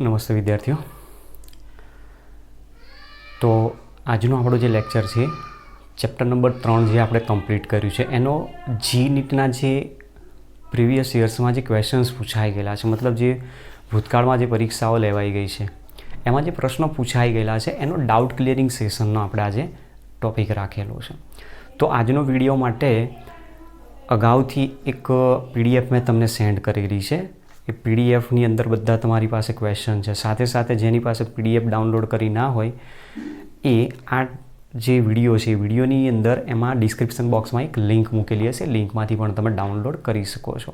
નમસ્તે વિદ્યાર્થીઓ. તો આજનો આપણો જે લેક્ચર છે ચેપ્ટર નંબર 3 જે આપણે કમ્પ્લીટ કર્યું છે એનો જી નીટના જે પ્રીવિયસ યર્સમાં જે ક્વેશ્ચન્સ પૂછાઈ ગયેલા છે, મતલબ જે ભૂતકાળમાં જે પરીક્ષાઓ લેવાઈ ગઈ છે એમાં જે પ્રશ્નો પૂછાઈ ગયેલા છે એનો ડાઉટ ક્લિયરિંગ સેશનનો આપણે આજે ટૉપિક રાખેલો છે. તો આજનો વિડીયો માટે અગાઉથી એક પીડીએફ મેં તમને સેન્ડ કરેલી છે. એ પીડીએફની અંદર બધા તમારી પાસે ક્વેશ્ચન છે. સાથે સાથે જેની પાસે પીડીએફ ડાઉનલોડ કરી ના હોય એ આ જે વિડીયો છે એ વિડીયોની અંદર એમાં ડિસ્ક્રિપ્શન બોક્સમાં એક લિંક મૂકેલી હશે, લિંકમાંથી પણ તમે ડાઉનલોડ કરી શકો છો.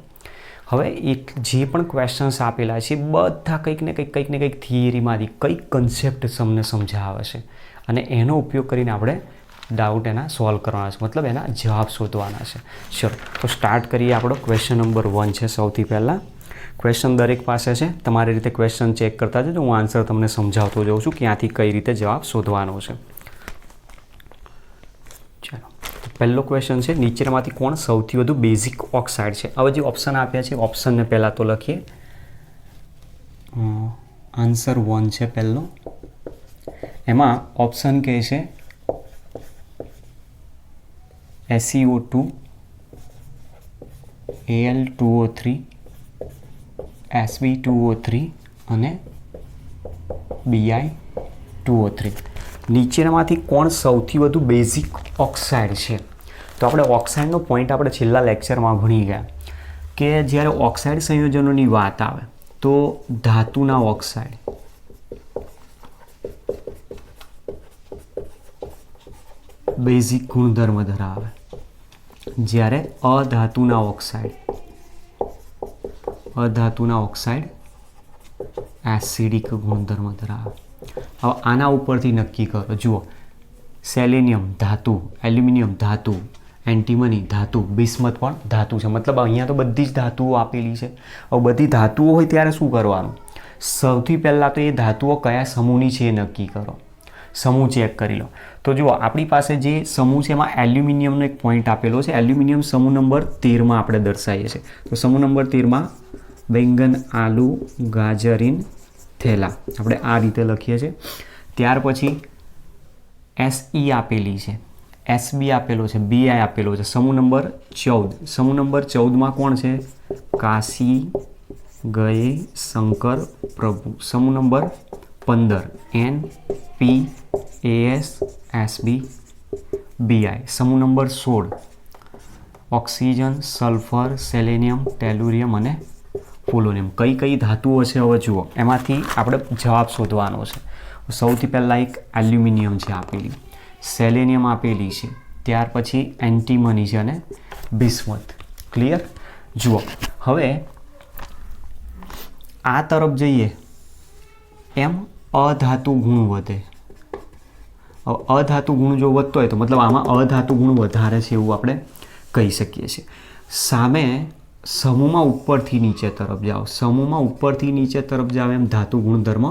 હવે એક જે પણ ક્વેશ્ચન્સ આપેલા છે બધા કંઈક ને કંઈક થિયરીમાંથી કંઈક કન્સેપ્ટ તમને સમજાવે છે અને એનો ઉપયોગ કરીને આપણે ડાઉટ એના સોલ્વ કરવાના છે, મતલબ એના જવાબ શોધવાના છે. ચલો તો સ્ટાર્ટ કરીએ. આપણો ક્વેશ્ચન નંબર 1 છે. સૌથી પહેલાં ક્વેશ્ચન દરેક પાસે છે, તમારી રીતે ક્વેશ્ચન ચેક કરતા જજો. હું આન્સર તમને સમજાવતો જાઉં છું ક્યાંથી કઈ રીતે જવાબ શોધવાનો છે. ચાલો, પહેલો ક્વેશ્ચન છે નીચેનામાંથી કોણ સૌથી વધુ બેઝિક ઓક્સાઇડ છે. હવે જે ઓપ્શન આપ્યા છે ઓપ્શનને પહેલાં તો લખીએ. આન્સર 1 છે પહેલો. એમાં ઓપ્શન કહે છે SeO2, Al2O3, Sb2O3 અને Bi2O3. નીચેનામાંથી કોણ સૌથી વધુ બેઝિક ઓક્સાઇડ છે? તો આપણે ઓક્સાઇડનો પોઈન્ટ આપણે છેલ્લા લેક્ચરમાં ભણી ગયા કે જ્યારે ઓક્સાઇડ સંયોજનોની વાત આવે તો ધાતુના ઓક્સાઇડ, બેઝિક ગુણધર્મ ધરાવે, જ્યારે અધાતુના ઓક્સાઇડ એસિડિક ગુણધર્મ ધરાવે. હવે આના ઉપરથી નક્કી કરો. જુઓ, સેલેનિયમ ધાતુ, એલ્યુમિનિયમ ધાતુ, એન્ટીમની ધાતુ, બિસ્મથ પણ ધાતુ છે. મતલબ અહીંયા તો બધી જ ધાતુઓ આપેલી છે. હવે બધી ધાતુઓ હોય ત્યારે શું કરવાનું? સૌથી પહેલાં તો એ ધાતુઓ કયા સમૂહની છે એ નક્કી કરો. સમૂહ ચેક કરી લો. તો જુઓ, આપણી પાસે જે સમૂહ છે એમાં એલ્યુમિનિયમનો એક પોઈન્ટ આપેલો છે. એલ્યુમિનિયમ સમૂહ નંબર 13માં આપણે દર્શાવીએ છીએ. તો સમૂહ નંબર 13માં બેંગન, આલુ, ગાજરીન, થેલા આપણે આ રીતે લખીએ છીએ. ત્યાર પછી Se આપેલી છે, Sb આપેલો છે, Bi આપેલો છે. સમૂહ નંબર 14, સમૂહ નંબર 14માં કોણ છે? કાશી, ગયે, શંકર, પ્રભુ. સમૂહ number 15 N, P, As, Sb, Bi. સમૂહ number 16 oxygen, sulphur, selenium, tellurium અને પોલોનિયમ. કઈ ધાતુઓ છે હવે જુઓ, એમાંથી આપણે જવાબ શોધવાનો છે. સૌથી પહેલાં એક એલ્યુમિનિયમ છે આપેલી, સેલેનિયમ આપેલી છે, ત્યાર પછી એન્ટીમની છે અને બિસ્મથ. ક્લિયર? જુઓ, હવે આ તરફ જઈએ એમ અધાતુ ગુણ વધે. અધાતુ ગુણ જો વધતો હોય તો મતલબ આમાં અધાતુ ગુણ વધારે છે એવું આપણે કહી શકીએ છીએ. સામે સમૂહમાં ઉપરથી નીચે તરફ જાઓ, સમૂહમાં ઉપરથી નીચે તરફ જાઓ એમ ધાતુ ગુણધર્મ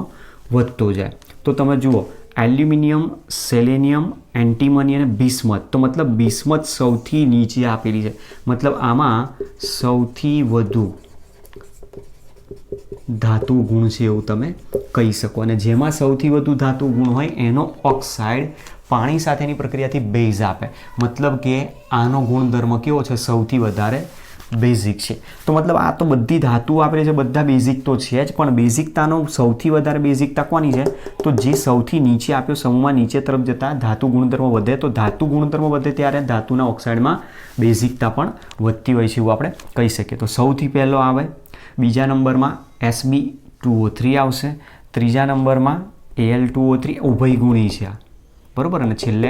વધતો જાય. તો તમે જુઓ, એલ્યુમિનિયમ, સેલેનિયમ, એન્ટીમની અને બિસ્મથ. તો મતલબ બિસ્મથ સૌથી નીચે આપેલી છે. મતલબ આમાં સૌથી વધુ ધાતુ ગુણ છે એવું તમે કહી શકો. અને જેમાં સૌથી વધુ ધાતુ ગુણ હોય એનો ઓક્સાઇડ પાણી સાથેની પ્રક્રિયાથી બેઝ આપે. મતલબ કે આનો ગુણધર્મ કેવો છે? સૌથી વધારે બેઝિક છે. તો મતલબ આ તો બધી ધાતુઓ આપેલી છે, બધા બેઝિક તો છે જ, પણ બેઝિકતાનો સૌથી વધારે બેઝિકતા કોની છે? તો જે સૌથી નીચે આપ્યો સમૂહમાં નીચે તરફ જતા ધાતુ ગુણધર્મ વધે. તો ધાતુ ગુણધર્મ વધે ત્યારે ધાતુના ઓક્સાઇડમાં બેઝિકતા પણ વધતી હોય છે એવું આપણે કહી શકીએ. તો સૌથી પહેલો આવે, બીજા નંબરમાં Sb2O3 આવશે, ત્રીજા નંબરમાં Al2O3 ઉભયગુણી છે આ, બરાબર, અને છેલ્લે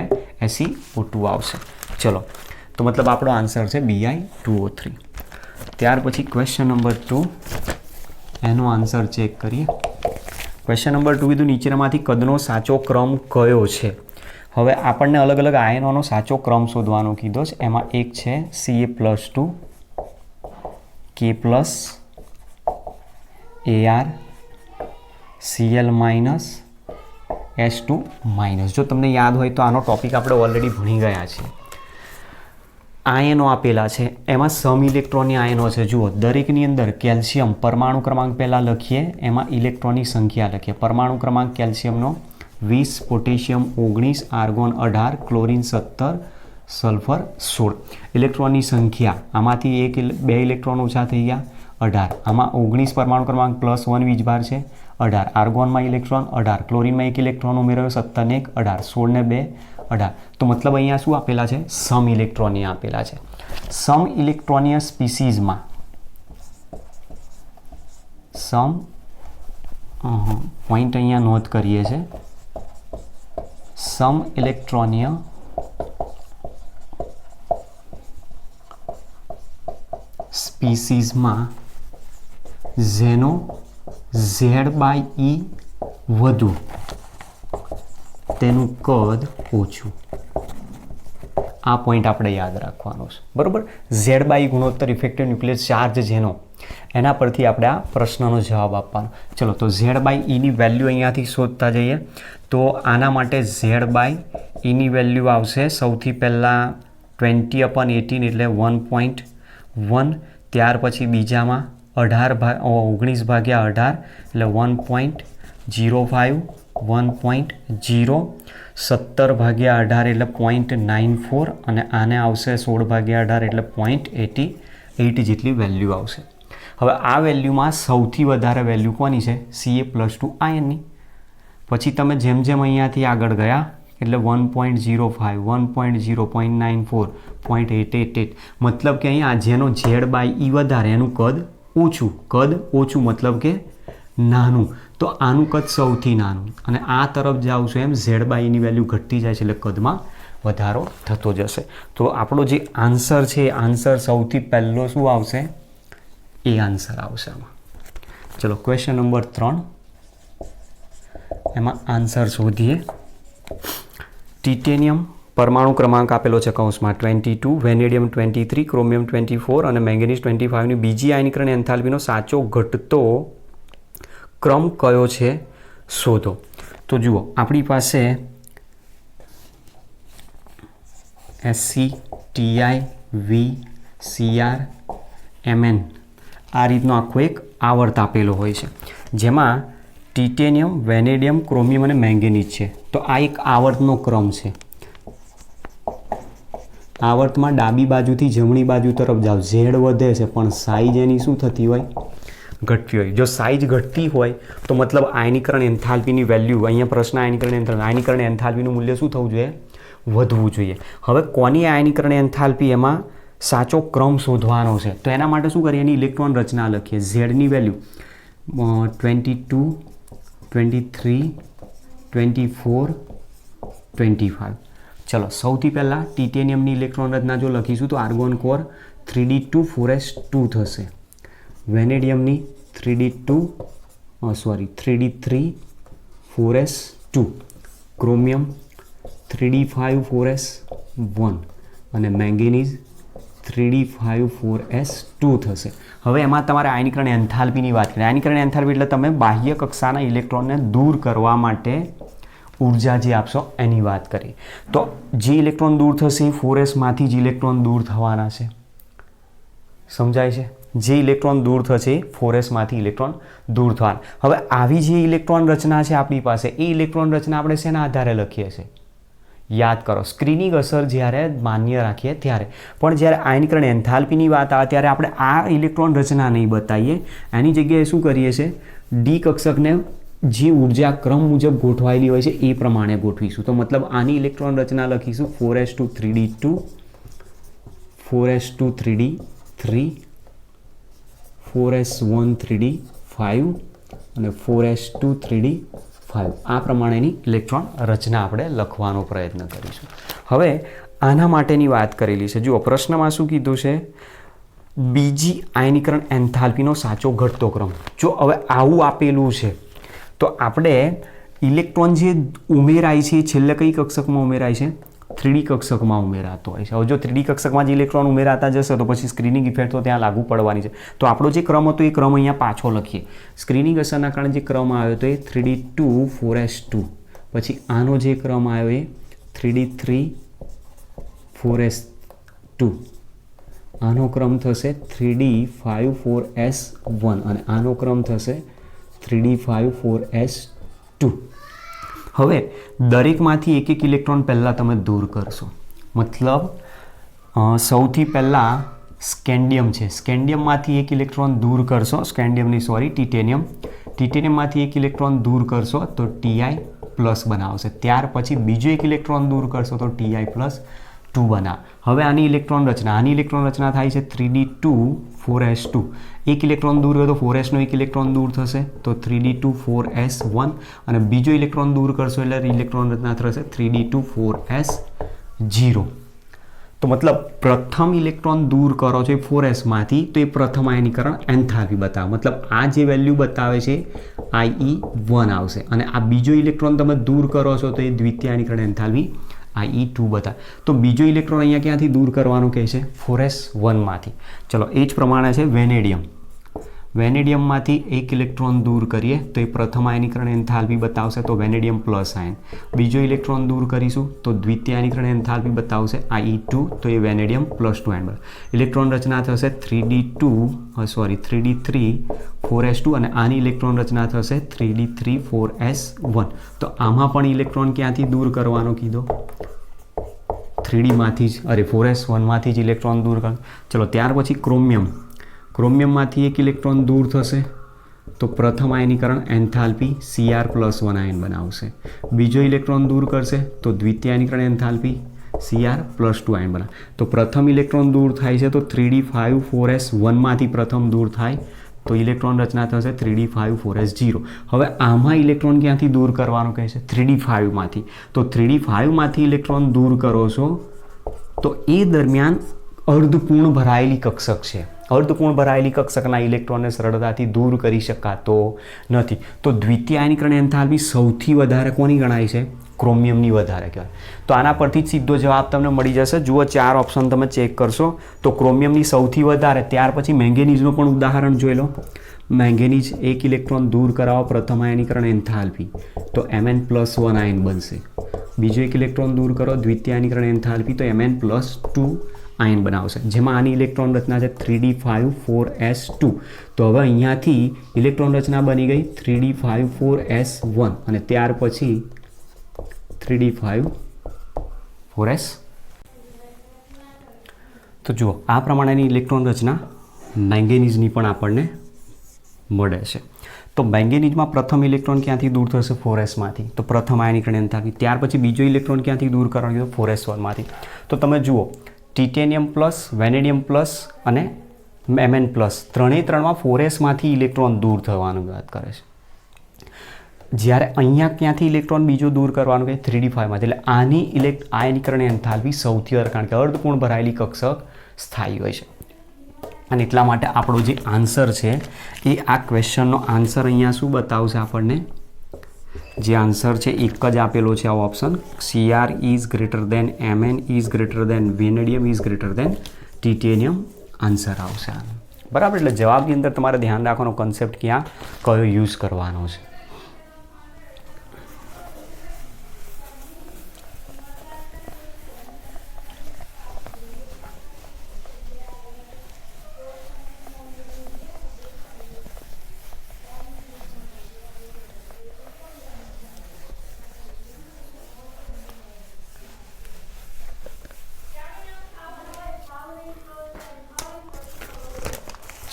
SeO2 આવશે. ચલો, તો મતલબ આપણો આન્સર છે Bi2O3. ત્યાર પછી ક્વેશ્ચન નંબર 2, એનો આન્સર ચેક કરીએ. ક્વેશ્ચન નંબર 2 કીધું નીચેનામાંથી કદનો સાચો ક્રમ કયો છે? હવે આપણને અલગ અલગ આયનોનો સાચો ક્રમ શોધવાનો કીધો છે. એમાં એક છે Ca+2, K+, Ar, Cl-, H2-. જો તમને યાદ હોય તો આનો ટોપિક આપણે ઓલરેડી ભણી ગયા છીએ. આયનો આપેલા છે, એમાં સમ ઇલેક્ટ્રોનની આયનો છે. જુઓ, દરેકની અંદર કેલ્શિયમ પરમાણુ ક્રમાંક પહેલાં લખીએ, એમાં ઇલેક્ટ્રોનની સંખ્યા લખીએ. પરમાણુ ક્રમાંક કેલ્શિયમનો 20, પોટેશિયમ 19, આર્ગોન 18, ક્લોરિન 17, સલ્ફર 16. ઇલેક્ટ્રોનની સંખ્યા આમાંથી 2 ઇલેક્ટ્રોન ઓછા થઈ ગયા, 18. આમાં 19 પરમાણુ ક્રમાંક +1 વીજભાર છે, 18. આર્ગોનમાં ઇલેક્ટ્રોન 18, ક્લોરિનમાં 1 ઇલેક્ટ્રોન ઉમેર્યો, 17 ને 1 18, 16 ને 2 18. તો મતલબ અહીંયા શું આપેલા છે? સમ ઇલેક્ટ્રોનિય આપેલા છે. સમ ઇલેક્ટ્રોનિય સ્પીસીઝમાં પોઈન્ટ અહીંયા નોંધ કરીએ છે. સમ ઇલેક્ટ્રોનિય સ્પીસીઝમાં જેનો Z/E વધુ તેનું કદ ઓછું. આ પોઈન્ટ આપણે યાદ રાખવાનો છે, બરાબર. Z/E ગુણોત્તર ઇફેક્ટિવ ન્યુક્લિયર ચાર્જ જેનો, એના પરથી આપણે આ પ્રશ્નનો જવાબ આપવાનો. ચલો, તો Z/Eની વેલ્યુ અહીંયાથી શોધતા જઈએ. તો આના માટે Z/Eની વેલ્યુ આવશે સૌથી પહેલાં 20/18 એટલે 1.1. ત્યાર પછી બીજામાં 19 ભાગ્યા 18 એટલે 1.05, 1.0, 17 ભાગ્યા 18 એટલે 0.94 અને આને આવશે 16 ભાગ્યા 18 એટલે 0.88 જેટલી વેલ્યુ આવશે. હવે આ વેલ્યુમાં સૌથી વધારે વેલ્યુ કોની છે? Ca+2 આયનની. પછી તમે જેમ જેમ અહીંયાથી આગળ ગયા એટલે 1.05, 1.0, 0.94, 0.888. મતલબ કે અહીંયા જેનો Z/E વધારે એનું કદ ઓછું. કદ ઓછું મતલબ કે નાનું. તો આનું કદ સૌથી નાનું અને આ તરફ જાઉં છું એમ Z/Eની વેલ્યુ ઘટતી જાય છે એટલે કદમાં વધારો થતો જશે. તો આપણો જે આન્સર છે, આન્સર સૌથી પહેલો શું આવશે? એ આન્સર આવશે આમાં. ચલો, ક્વેશ્ચન નંબર 3, એમાં આન્સર શોધીએ. ટિટેનિયમ પરમાણુ ક્રમાંક આપેલો છે કૌંસમાં 22, વેનેડિયમ 23, ક્રોમિયમ 24 અને મેંગેનીઝ 25ની બીજી આયનીકરણ એન્થાલ્પીનો સાચો ઘટતો ક્રમ કયો છે શોધો. તો જુઓ, આપણી પાસે SC, TI, V, CR, MN આ રીતનો આખો એક આવર્ત આપેલો હોય છે, જેમાં ટિટેનિયમ, વેનેડિયમ, ક્રોમિયમ અને મેંગેનીઝ છે. તો આ એક આવર્તનો ક્રમ છે. આવર્તમાં ડાબી બાજુથી જમણી બાજુ તરફ જાઓ, Z વધે છે પણ સાઈઝ એની શું થતી હોય? ઘટતી હોય. જો સાઈઝ ઘટતી હોય તો મતલબ આયનીકરણ એન્થાલ્પીની વેલ્યુ, અહીંયા પ્રશ્ન આયનીકરણ એન્થાલ્પીનું મૂલ્ય શું થવું જોઈએ? વધવું જોઈએ. હવે કોની આયનીકરણ એન્થાલ્પી, એમાં સાચો ક્રમ શોધવાનો છે. તો એના માટે શું કરીએ? એની ઇલેક્ટ્રોન રચના લખીએ. ઝેડની વેલ્યુ 22, 23, 24, 25. ચલો, સૌથી પહેલાં ટિટેનિયમની ઇલેક્ટ્રોન રચના જો લખીશું તો આર્ગોન કોર 3d2 4s2 થશે. વેનેડિયમની 3d3 4s2, chromium 3d5 4s1 અને મેંગેનીઝ 3d5 4s2 થશે. હવે એમાં તમારે આયનીકરણ એન્થાલ્પીની વાત કરીએ. આયનીકરણ એન્થાલ્પી એટલે તમે બાહ્ય કક્ષાના ઇલેક્ટ્રોનને દૂર કરવા માટે ઉર્જા જે આપશો એની વાત કરી. તો જે ઇલેક્ટ્રોન દૂર થશે એ 4sમાંથી જ ઇલેક્ટ્રોન દૂર થવાના છે. સમજાય છે? જે ઇલેક્ટ્રોન દૂર થશે 4sમાંથી ઇલેક્ટ્રોન દૂર થવાના. હવે આવી જે ઇલેક્ટ્રોન રચના છે આપણી પાસે, એ ઇલેક્ટ્રોન રચના આપણે શેના આધારે લખીએ છીએ? યાદ કરો, સ્ક્રીનિંગ અસર જ્યારે માન્ય રાખીએ ત્યારે. પણ જ્યારે આયનીકરણ એન્થાલ્પીની વાત આવે ત્યારે આપણે આ ઇલેક્ટ્રોન રચના નહીં બતાવીએ, એની જગ્યાએ શું કરીએ છીએ? ડી કક્ષકને જે ઉર્જા ક્રમ મુજબ ગોઠવાયેલી હોય છે એ પ્રમાણે ગોઠવીશું. તો મતલબ આની ઇલેક્ટ્રોન રચના લખીશું 4s2 3d2, 4s2 3d3, 4s1 3d5 અને 4s2 3d5. આ પ્રમાણેની ઇલેક્ટ્રોન રચના આપણે લખવાનો પ્રયત્ન કરીશું. હવે આના માટેની વાત કરેલી છે. જુઓ, પ્રશ્નમાં શું કીધું છે? બીજી આયનીકરણ એન્થાલ્પીનો સાચો ઘટતો ક્રમ. જો હવે આવું આપેલું છે તો આપણે ઇલેક્ટ્રોન જે ઉમેરાય છે એ છેલ્લે કઈ કક્ષકમાં ઉમેરાય છે? 3D કક્ષકમાં ઉમેરાતો હોય છે. હવે જો 3D કક્ષકમાં જે ઇલેક્ટ્રોન ઉમેરાતા જશે તો પછી સ્ક્રીનિંગ ઇફેક્ટ તો ત્યાં લાગુ પડવાની છે. તો આપણો જે ક્રમ હતો એ ક્રમ અહીંયા પાછો લખીએ. સ્ક્રીનિંગ અસરના કારણે જે ક્રમ આવ્યો તો એ 3d2 4s2, પછી આનો જે ક્રમ આવ્યો એ 3d3 4s2 આનો ક્રમ થશે 3d54s1 અને આનો ક્રમ થશે 3d54s2. હવે દરેકમાંથી એક એક ઇલેક્ટ્રોન પહેલાં તમે દૂર કરશો. મતલબ સૌથી પહેલાં સ્કેન્ડિયમ છે, સ્કેન્ડિયમમાંથી એક ઇલેક્ટ્રોન દૂર કરશો, ટિટેનિયમમાંથી એક ઇલેક્ટ્રોન દૂર કરશો તો Ti પ્લસ બનાવશે. ત્યાર પછી બીજો એક ઇલેક્ટ્રોન દૂર કરશો તો Ti પ્લસ 2 બનાવ. હવે આની ઇલેક્ટ્રોન રચના થાય છે 3d24s2. એક ઇલેક્ટ્રોન દૂર કર્યો તો 4s નો એક ઇલેક્ટ્રોન દૂર થશે તો 3d24s1 અને બીજો ઇલેક્ટ્રોન દૂર કરશો એટલે ઇલેક્ટ્રોન રચના થશે 3d24s0. તો મતલબ પ્રથમ ઇલેક્ટ્રોન દૂર કરો છો એ 4sમાંથી તો એ પ્રથમ આયનીકરણ એન્થાલ્પી બતાવે. મતલબ આ જે વેલ્યુ બતાવે છે IE1 આવશે અને આ બીજો ઇલેક્ટ્રોન તમે દૂર કરો છો તો એ દ્વિતીય આયનીકરણ એન્થાલ્પી IE2 બતાવે. તો બીજો ઇલેક્ટ્રોન અહીંયા ક્યાંથી દૂર કરવાનું કહે છે? 4s1માંથી. ચલો એ જ પ્રમાણે છે વેનેડિયમમાંથી એક ઇલેક્ટ્રોન દૂર કરીએ તો એ પ્રથમ આયનીકરણ એન્થાલ્પી બતાવશે તો વેનેડિયમ પ્લસ આયન. બીજો ઇલેક્ટ્રોન દૂર કરીશું તો દ્વિતીય આયનીકરણ એન્થાલ્પી બતાવશે IE2 તો એ વેનેડિયમ પ્લસ 2 આયન. ઇલેક્ટ્રોન રચના થશે 3d3 4s2 અને આની ઇલેક્ટ્રોન રચના થશે 3d3 4s1. તો આમાં પણ ઇલેક્ટ્રોન ક્યાંથી દૂર કરવાનો કીધો? 4s1માંથી જ ઇલેક્ટ્રોન દૂર કરો. ચલો ત્યાર પછી ક્રોમિયમમાંથી એક ઇલેક્ટ્રોન દૂર થશે તો પ્રથમ આયનીકરણ એન્થાલ્પી Cr+1 આયન બનાવશે. બીજો ઇલેક્ટ્રોન દૂર કરશે તો દ્વિતીય આયનીકરણ એન્થાલ્પી Cr+2 આયન બનાવે. તો પ્રથમ ઇલેક્ટ્રોન દૂર થાય છે તો 3d54s1માંથી પ્રથમ દૂર થાય તો ઇલેક્ટ્રોન રચના થશે 3d54s0. હવે આમાં ઇલેક્ટ્રોન ક્યાંથી દૂર કરવાનું કહે છે? 3d5માંથી. તો 3d5માંથી ઇલેક્ટ્રોન દૂર કરો છો તો એ દરમિયાન અર્ધપૂર્ણ ભરાયેલી કક્ષક છે. અર્ધપૂર્ણ ભરાયેલી કક્ષકના ઇલેક્ટ્રોનને સરળતાથી દૂર કરી શકાતો નથી. તો દ્વિતીય આયનીકરણ એન્થાલ્પી સૌથી વધારે કોની ગણાય છે? ક્રોમિયમની વધારે કહેવાય. તો આના પરથી જ સીધો જવાબ તમને મળી જશે. જુઓ 4 ઓપ્શન તમે ચેક કરશો તો ક્રોમિયમની સૌથી વધારે, ત્યાર પછી મેંગેનીઝનું પણ ઉદાહરણ જોઈ લો. મેંગેનીઝ એક ઇલેક્ટ્રોન દૂર કરાવો પ્રથમ આયનીકરણ એન્થાલ્પી તો Mn+1 આયન બનશે. બીજો એક ઇલેક્ટ્રોન દૂર કરો દ્વિતીય આયનીકરણ એન્થાલ્પી તો Mn+2 આયન બનાવશે. જેમાં આની ઇલેક્ટ્રોન રચના છે 3d54s2. તો હવે અહીંયાથી ઇલેક્ટ્રોન રચના બની ગઈ 3d54s1 અને ત્યાર પછી 3d54s. તો જુઓ આ પ્રમાણેની ઇલેક્ટ્રોન રચના મેંગેનીઝની પણ આપણને મળે છે. તો મેંગેનીઝમાં પ્રથમ ઇલેક્ટ્રોન ક્યાંથી દૂર થશે? 4sમાંથી. તો પ્રથમ આયનીકરણ એન્થાલ્પી. ત્યાર પછી બીજો ઇલેક્ટ્રોન ક્યાંથી દૂર કરવાનો? 4s1માંથી. તો તમે જુઓ ટિટેનિયમ પ્લસ, વેનેડિયમ પ્લસ અને Mn પ્લસ ત્રણમાં 4sમાંથી ઇલેક્ટ્રોન દૂર થવાનું વાત કરે છે. જ્યારે અહીંયા ક્યાંથી ઇલેક્ટ્રોન બીજો દૂર કરવાનું કે 3d5માંથી. એટલે આની આયનીકરણ એન્થાલ્પી સૌથી વધારે, કારણ કે અર્ધપૂર્ણ ભરાયેલી કક્ષક સ્થાયી હોય છે. અને એટલા માટે આપણો જે આન્સર છે એ આ ક્વેશ્ચનનો આન્સર અહીંયા શું બતાવશે આપણને? જે આન્સર છે એક જ આપેલો છે આ option Cr is greater than Mn is greater than vanadium is greater than titanium answer આવશે આનો. બરાબર. એટલે જવાબની અંદર તમારે ધ્યાન રાખવાનો કન્સેપ્ટ ક્યાં કયો યુઝ કરવાનો છે.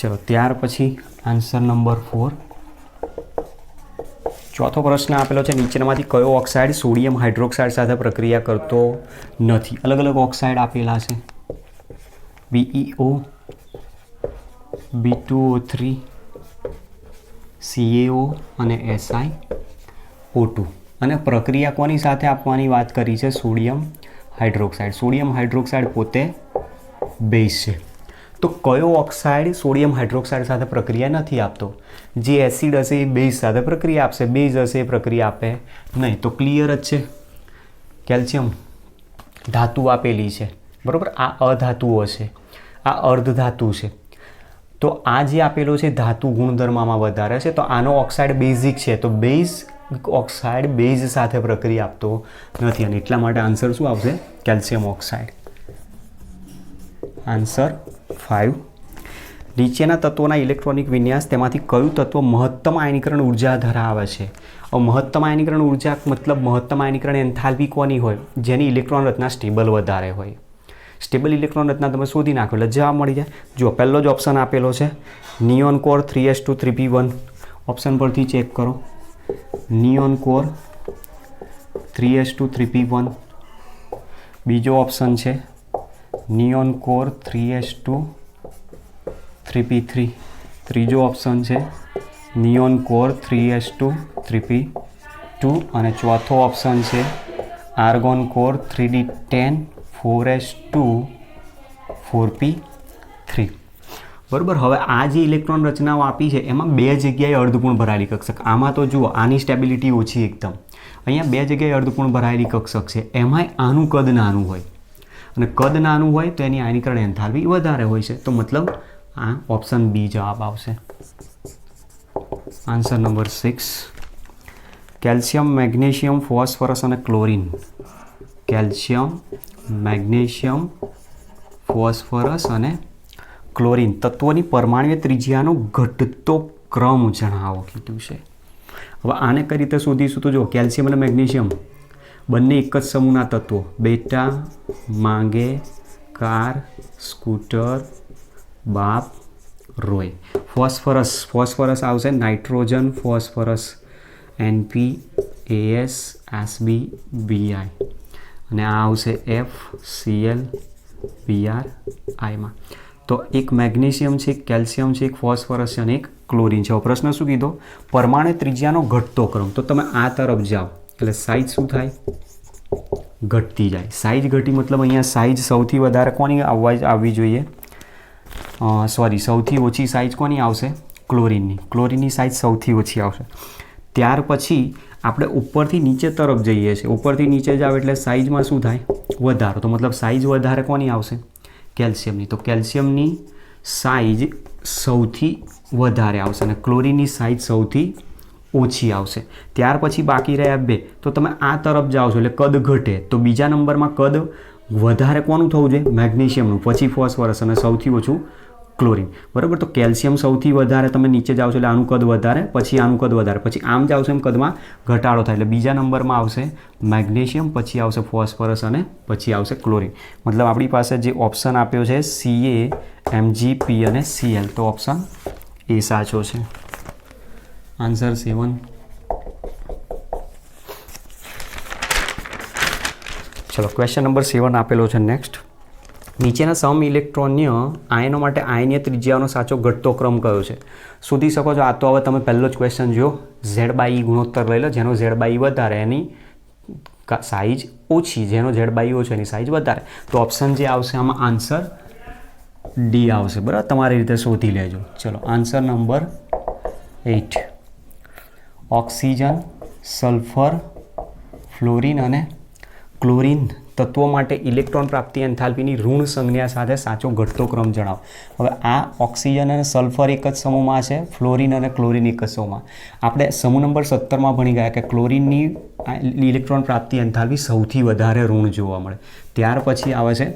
ચલો ત્યાર પછી આન્સર નંબર 4. ચોથો પ્રશ્ન આપેલો છે નીચેનામાંથી કયો ઓક્સાઇડ સોડિયમ હાઇડ્રોક્સાઇડ સાથે પ્રક્રિયા કરતો નથી? અલગ અલગ ઓક્સાઇડ આપેલા છે BeO, B2O3, CaO અને SiO2. અને પ્રક્રિયા કોની સાથે આપવાની વાત કરી છે? Sodium hydroxide. સોડિયમ હાઇડ્રોક્સાઇડ પોતે બેઝ છે. તો કયો ઓક્સાઇડ સોડિયમ હાઇડ્રોક્સાઇડ સાથે પ્રક્રિયા નથી આપતો? જે એસિડ હશે એ બેઝ સાથે પ્રક્રિયા આપશે, બેઝ હશે એ પ્રક્રિયા આપે નહીં. તો ક્લિયર જ છે. કેલ્શિયમ ધાતુ આપેલી છે, બરાબર. આ અધાતુઓ છે, આ અર્ધધાતુ છે. તો આ જે આપેલો છે ધાતુ ગુણધર્મમાં વધારે છે, તો આનો ઓક્સાઇડ બેઝિક છે. તો બેઝ ઓક્સાઇડ બેઝ સાથે પ્રક્રિયા આપતો નથી અને એટલા માટે આન્સર શું આવશે? Calcium oxide. આન્સર 5. નીચેના તત્વોના ઇલેક્ટ્રોનિક વિન્યાસ તેમાંથી કયું તત્વ મહત્તમ આયનીકરણ ઉર્જા ધરાવે છે? હવે મહત્તમ આયનીકરણ ઉર્જા મતલબ મહત્તમ આયનીકરણ એન્થાલ્પી કોની હોય? જેની ઇલેક્ટ્રોન રચના સ્ટેબલ વધારે હોય. સ્ટેબલ ઇલેક્ટ્રોન રચના તમે શોધી નાખો એટલે જવાબ મળી જાય. જો પહેલો જ ઓપ્શન આપેલો છે neon core 3s2 3p1. Option પરથી ચેક કરો. Neon core 3s2 3p1. બીજો ઓપ્શન છે નિયોન કોર 3s2 3p3. ત્રીજો ઓપ્શન છે નિયોન કોર 3s2 3p2 અને ચોથો ઓપ્શન છે argon core 3d10 4s2 4p3. બરાબર. હવે આ જે ઇલેક્ટ્રોન રચનાઓ આપી છે એમાં બે જગ્યાએ અર્ધપૂર્ણ ભરાયેલી કક્ષક. આમાં તો જુઓ આની સ્ટેબિલિટી ઓછી એકદમ. અહીંયા બે જગ્યાએ અર્ધપૂર્ણ ભરાયેલી કક્ષક છે. એમાંય આનું કદ નાનું હોય અને કદ નાનું હોય તો એની આયનીકરણ એન્થાલ્પી વધારે હોય છે. તો મતલબ આ ઓપ્શન બી જવાબ આવશે. Answer number 6. Calcium, magnesium, phosphorus અને ક્લોરિન. કેલ્શિયમ, મેગ્નેશિયમ, ફોસ્ફરસ અને ક્લોરિન તત્વોની પરમાણ્વીય ત્રિજ્યાનો ઘટતો ક્રમ જણાવો કીધું છે. હવે આને કઈ રીતે શોધીશું? તો જો કેલ્શિયમ અને મેગ્નેશિયમ બંને એક જ સમૂહના તત્વો. બેટા, માંગે, કાર, સ્કૂટર, બાપ, રોય. ફોસ્ફરસ આવશે nitrogen, phosphorus NP, AS, SB, BI અને આ આવશે FCl, BR, I. તો એક મેગ્નેશિયમ છે, એક કેલ્શિયમ છે, એક ફોસ્ફરસ છે અને એક ક્લોરિન છે. પ્રશ્ન શું કીધો? પરમાણુ ત્રિજ્યાનો ઘટતો ક્રમ. તો તમે આ તરફ જાઓ એટલે સાઇઝ શું થાય? ઘટતી જાય. સાઇઝ ઘટી મતલબ અહીંયા સાઇઝ સૌથી વધારે કોની આવવી જોઈએ? સૌથી ઓછી સાઇઝ કોની આવશે? ક્લોરિનની. ક્લોરિનની સાઇઝ સૌથી ઓછી આવશે. ત્યાર પછી આપણે ઉપરથી નીચે તરફ જઈએ છીએ. ઉપરથી નીચે જાવ એટલે સાઇઝમાં શું થાય? વધારો. તો મતલબ સાઇઝ વધારે કોની આવશે? કેલ્શિયમની. તો કેલ્શિયમની સાઇઝ સૌથી વધારે આવશે અને ક્લોરિનની સાઇઝ સૌથી ઓછી આવશે. ત્યાર પછી બાકી રહ્યા બે. તો તમે આ તરફ જાઓ છો એટલે કદ ઘટે. તો બીજા નંબરમાં કદ વધારે કોનું થવું જોઈએ? મેગ્નેશિયમનું, પછી ફોસ્ફરસ અને સૌથી ઓછું ક્લોરિન. બરાબર. તો કેલ્શિયમ સૌથી વધારે તમે નીચે જાઓ છો એટલે આનું કદ વધારે, પછી આનું કદ વધારે, પછી આમ જાઓ છો એમ કદમાં ઘટાડો થાય. એટલે બીજા નંબરમાં આવશે મેગ્નેશિયમ, પછી આવશે ફોસ્ફરસ અને પછી આવશે ક્લોરિન. મતલબ આપણી પાસે જે ઓપ્શન આપ્યો છે Ca, Mg, P અને Cl. તો ઓપ્શન એ સાચો છે. આન્સર 7. ચલો ક્વેશ્ચન નંબર 7 આપેલો છે નેક્સ્ટ. નીચેના સમ ઇલેક્ટ્રોનીય આયનો માટે આયનીય ત્રિજ્યાનો સાચો ઘટતો ક્રમ કયો છે? શોધી શકો છો. આ તો હવે તમે પહેલો જ ક્વેશ્ચન જો Z/E ગુણોત્તર લઈ લો. જેનો Z/E વધારે એની સાઇઝ ઓછી, જેનો Z/E ઓછો એની સાઇઝ વધારે. તો ઓપ્શન જે આવશે આમાં આન્સર ડી આવશે. બરાબર. તમારી રીતે શોધી લેજો. ચલો answer number 8. Oxygen, sulphur, fluorine અને ક્લોરિન તત્વો માટે ઇલેક્ટ્રોન પ્રાપ્તિ એન્થાલ્પીની ઋણ સંજ્ઞા સાથે સાચો ઘટતો ક્રમ જણાવો. હવે આ ઓક્સિજન અને સલ્ફર એક જ સમૂહમાં છે, ફ્લોરિન અને ક્લોરિન એક જ સમૂહમાં. આપણે સમૂહ નંબર 17માં ભણી ગયા કે ક્લોરિનની ઇલેક્ટ્રોન પ્રાપ્તિ એન્થાલ્પી સૌથી વધારે ઋણ જોવા મળે. ત્યાર પછી આવે છે